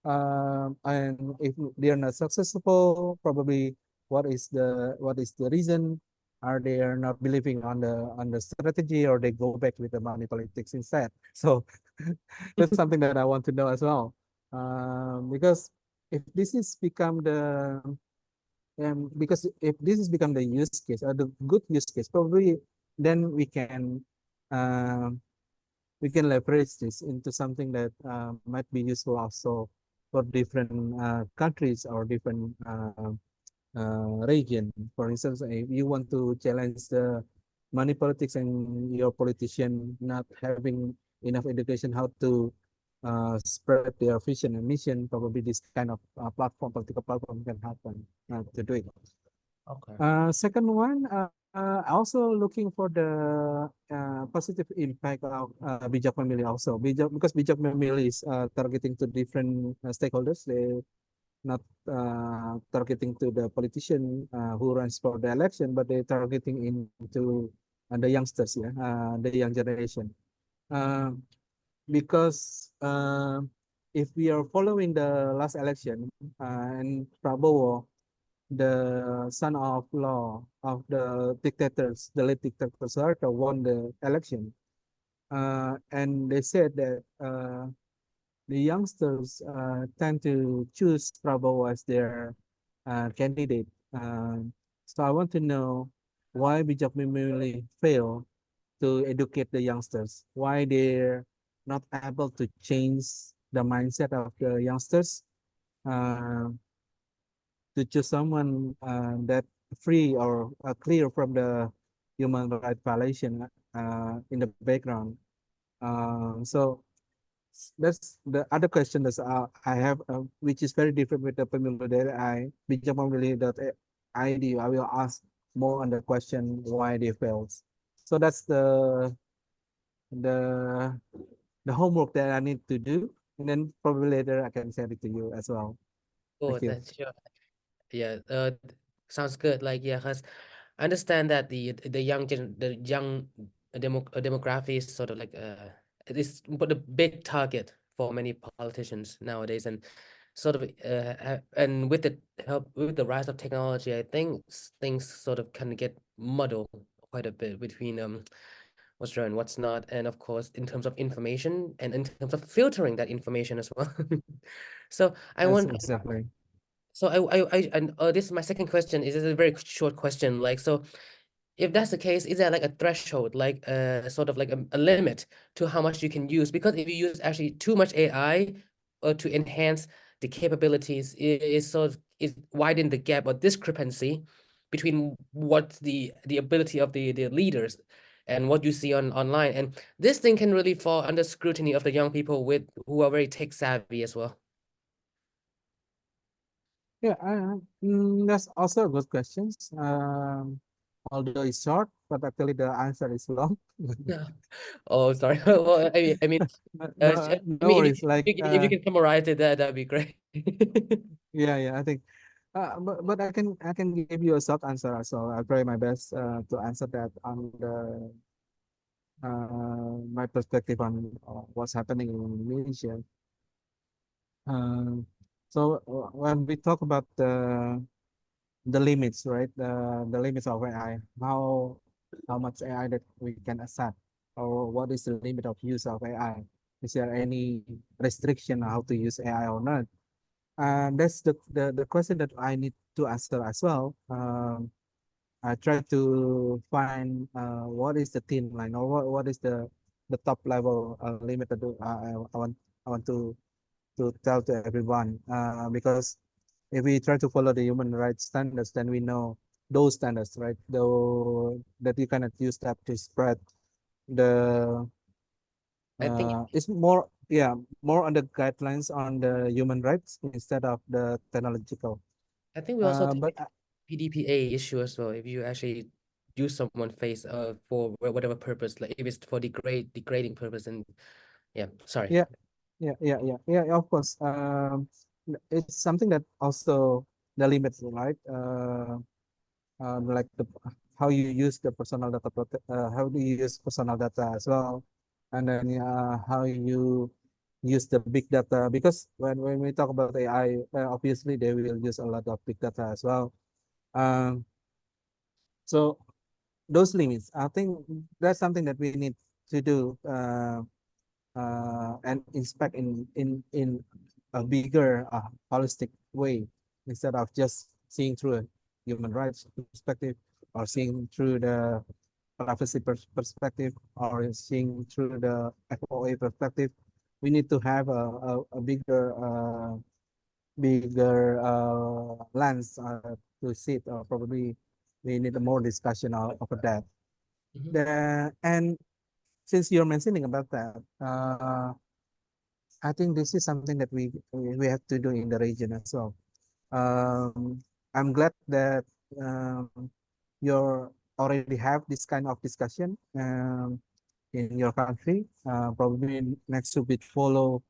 and if they are not successful, probably what is the reason? Are they are not believing on the strategy, or they go back with the money politics instead? So that's something that I want to know as well, because if this is become the because if this is become the use case or the good use case, probably then um, we can leverage this into something that might be useful also for different countries or different region. For instance, if you want to challenge the money politics and your politician not having enough education how to spread their vision and mission, probably this kind of platform, political platform can happen to do it. Okay. Second one, also looking for the positive impact of Bijak Memilih also. Because Bijak Memilih is targeting to different stakeholders. They not targeting to the politician who runs for the election, but they targeting into the youngsters, yeah, the young generation. Because if we are following the last election and Prabowo, the son of law of the dictators, the late dictator Suharto won the election. And they said that the youngsters tend to choose Prabowo as their candidate. So I want to know why Bijak Memilih fail to educate the youngsters, why they're not able to change the mindset of the youngsters to choose someone that free or clear from the human rights violation in the background. So that's the other question that I have, which is very different with the permeated AI. Bijak memilih ID. I will ask more on the question why they failed. So that's the the homework that I need to do, and then probably later I can send it to you as well. Oh, Thank you. that's sure. Yeah, sounds good. Like, yeah, because I understand that the young demography is sort of like it is but a big target for many politicians nowadays, and sort of and with the help with the rise of technology, I think things sort of can get muddled quite a bit between what's true and what's not, and of course in terms of information and in terms of filtering that information as well. So I Yes, want exactly. so and this is my second question. Is a very short question. Like, so if that's the case, is there like a threshold, like sort of like a limit to how much you can use? Because if you use actually too much AI to enhance the capabilities, it is sort of is widen the gap or discrepancy between what the ability of the leaders and what you see online. And this thing can really fall under scrutiny of the young people who are very tech savvy as well. Yeah, that's also a good questions. Although it's short, but actually the answer is long. Oh, sorry. Well, I mean, No, I no mean, worries. Like, if you can summarize it, that'd be great. yeah, I think, but I can give you a short answer. So I'll try my best to answer that on the my perspective on what's happening in Indonesia. So when we talk about the limits, right? The limits of AI, how much AI that we can accept, or what is the limit of use of AI? Is there any restriction on how to use AI or not? And that's the question that I need to answer as well. I try to find what is the thin line, or what is the top level limit that I want to tell to everyone, because if we try to follow the human rights standards, then we know those standards, right? Though that you cannot use that to spread the I think it's more, yeah, more on the guidelines on the human rights instead of the technological. we also But take PDPA issue as well. If you actually use someone face for whatever purpose, like if it's for degrading purpose, and yeah, sorry. yeah, of course. It's something that also the limits, right? Like how you use the personal data, how do you use personal data as well, and then how you use the big data, because when we talk about AI, obviously they will use a lot of big data as well. Um, so those limits, I think that's something that we need to do and inspect in a bigger holistic way, instead of just seeing through a human rights perspective, or seeing through the privacy perspective, or seeing through the FOA perspective. We need to have a bigger lens to sit, or probably we need more discussion over that. And since you're mentioning about that, I think this is something that we have to do in the region as well. I'm glad that you already have this kind of discussion in your country. Probably next to be follow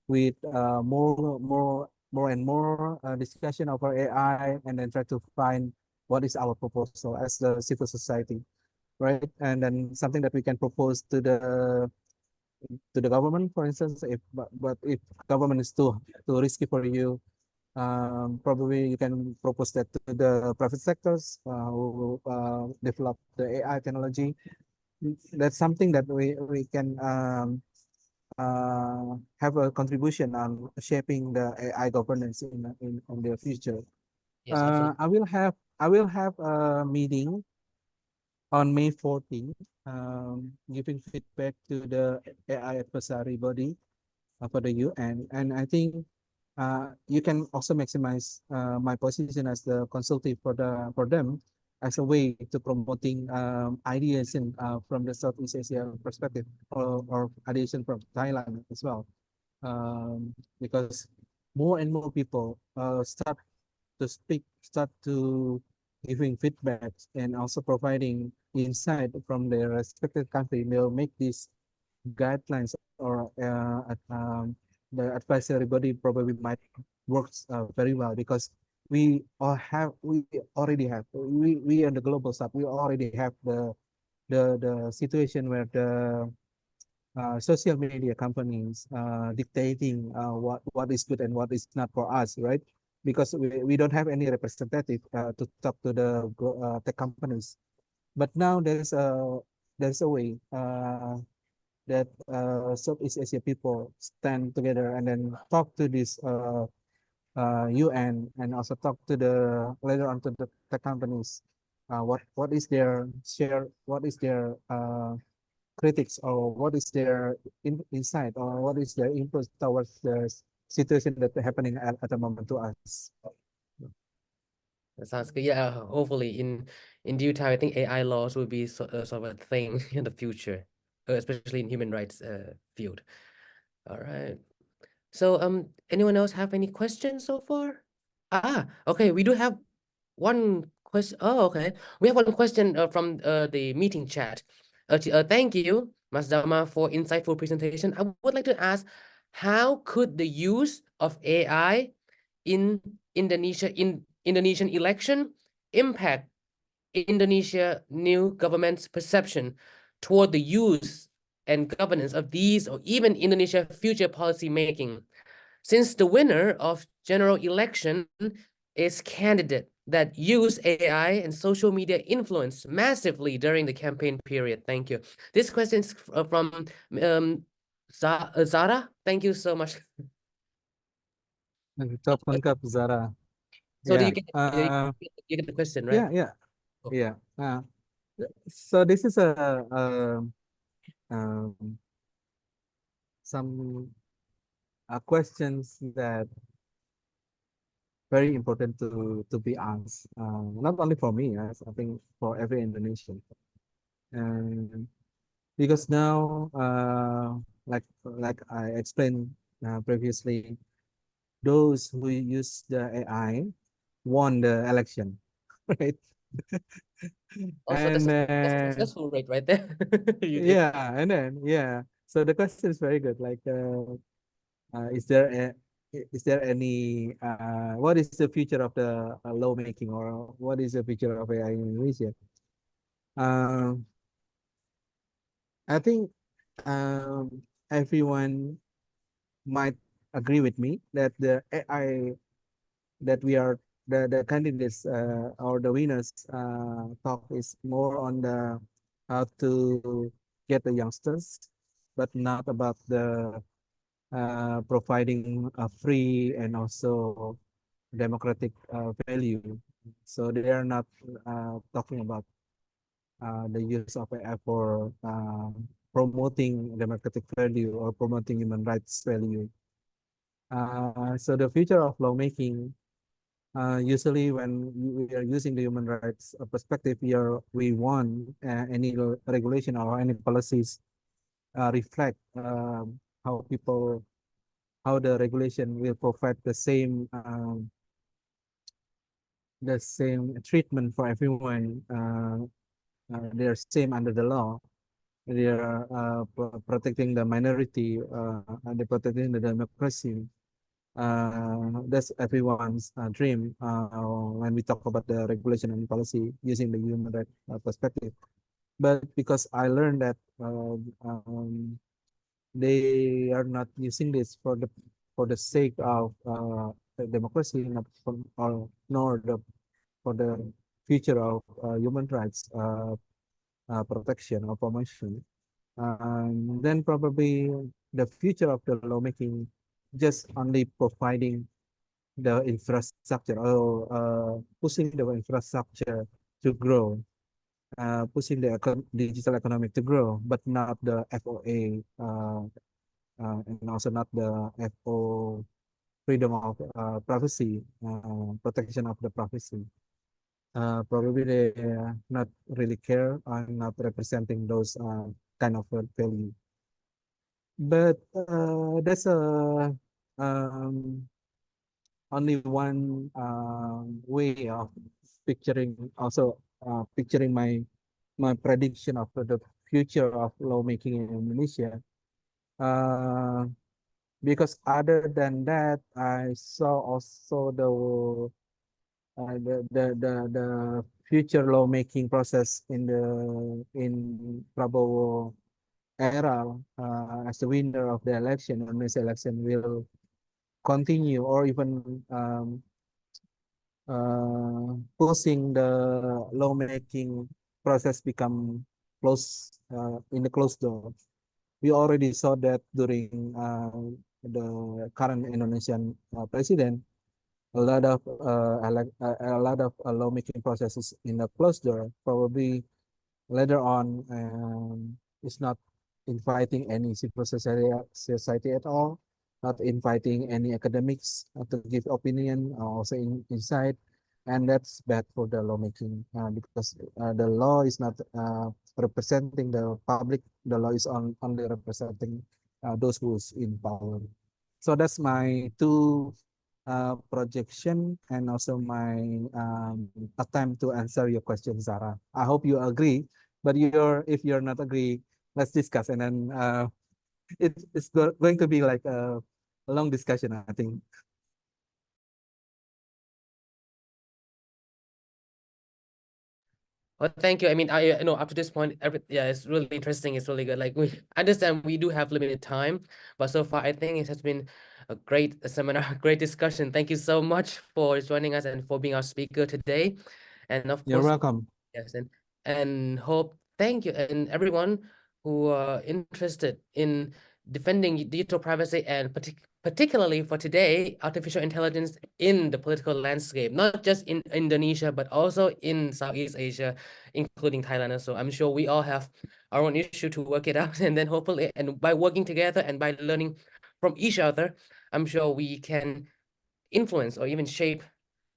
with more and more discussion over AI, and then try to find what is our proposal as the civil society, right? And then something that we can propose to the government, for instance. But if government is too risky for you, probably you can propose that to the private sectors who develop the AI technology. That's something that we can have a contribution on shaping the AI governance in the future. Yes, absolutely. I will have a meeting on May 14th, giving feedback to the AI advisory body for the UN. And I think you can also maximize my position as the consultative for them, as a way to promoting ideation from the Southeast Asia perspective, or ideation from Thailand as well, because more and more people start to speak, start to giving feedbacks and also providing insight from their respective country. They'll make these guidelines, or the advisory body probably might works very well, because we already have, we on the global side, we already have the situation where the social media companies dictating what is good and what is not for us, right? Because we don't have any representative to talk to the tech companies. But now there's a way that Southeast Asia people stand together and then talk to this UN, and also talk to the later on to the tech companies. What is their share? What is their critics, or what is their insight, or what is their input towards the situation that happening at the moment to us? That sounds good. Yeah, hopefully in due time, I think AI laws will be sort of a thing in the future, especially in human rights field. All right. So anyone else have any questions so far? Okay, we do have one question. Oh, okay. We have one question from the meeting chat. Thank you, Mas Dama, for insightful presentation. I would like to ask, how could the use of AI in Indonesian election impact Indonesia new government's perception toward the use and governance of these, or even Indonesia future policy making, since the winner of general election is candidate that use AI and social media influence massively during the campaign period? Thank you. This question is from Zara. Thank you so much. Top lengkap, Zara. So Yeah. you get the question, right? Yeah. Oh. Yeah. So this is some questions that very important to be asked, not only for me, I think for every Indonesian. And because now, like I explained previously, those who use the AI won the election, right? Also, And that's a successful rate right there. You did. yeah, and then so the question is very good. Like, is there any what is the future of the lawmaking, or what is the future of AI in Indonesia? I think everyone might agree with me that the AI that we are the candidates or the winners talk is more on the how to get the youngsters, but not about the providing a free and also democratic value. So they are not talking about the use of AI for promoting democratic value or promoting human rights value. So the future of lawmaking, usually when we are using the human rights perspective, we want any regulation or any policies reflect how the regulation will provide the same treatment for everyone. They're same under the law. They are protecting the minority, and they're protecting the democracy. That's everyone's dream when we talk about the regulation and policy using the human rights perspective. But because I learned that they are not using this for the sake of democracy, not nor for the future of human rights protection or promotion. Then probably the future of the lawmaking just only providing the infrastructure, or pushing the infrastructure to grow, pushing the digital economic to grow, but not the FOA, and also not the FO freedom of privacy, protection of the privacy. probably they not really care or not representing those kind of value. But that's only one way of picturing my prediction of the future of lawmaking in Indonesia. Because other than that, I saw also the future lawmaking process in Prabowo era as the winner of the election, and this election will continue or even pushing the lawmaking process become close in the closed door. We already saw that during the current Indonesian president. A lot of lawmaking processes in the closed door. Probably later on, is not inviting any civil society at all, not inviting any academics to give opinion, also inside, and that's bad for the lawmaking because the law is not representing the public. The law is only representing those who's in power. So that's my two projection and also my attempt to answer your question, Zara. I hope you agree, but if you're not agree, let's discuss, and then it's going to be like a long discussion, I think. Well, thank you. I mean, I know up to this point, it's really interesting. It's really good. Like, we understand we do have limited time, but so far I think it has been a great seminar, great discussion. Thank you so much for joining us and for being our speaker today. And of You're course, welcome. yes, and thank you and everyone who are interested in defending digital privacy and particularly for today, artificial intelligence in the political landscape, not just in Indonesia, but also in Southeast Asia, including Thailand. So I'm sure we all have our own issue to work it out. And then hopefully, and by working together and by learning from each other, I'm sure we can influence or even shape,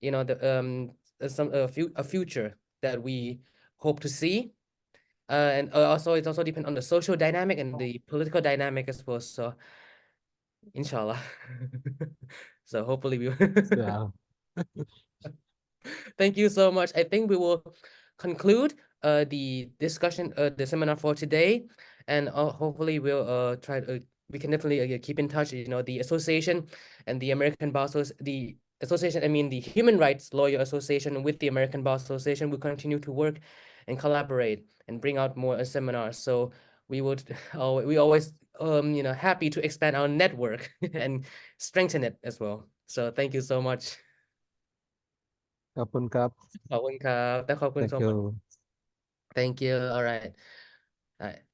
the a future that we hope to see. And also it also depends on the social dynamic and the political dynamic as well. So inshallah. So hopefully we Yeah. Thank you so much. I think we will conclude the discussion, the seminar for today, and hopefully we'll try to we can definitely keep in touch. The association and the American Bar the association, I mean the Human Rights Lawyer Association with the American Bar Association will continue to work and collaborate and bring out more seminars. So we would we always happy to expand our network and strengthen it as well. So thank you so much. ขอบคุณครับ ขอบคุณครับ ขอบคุณ Thank so much. you. Thank you. All right. All right.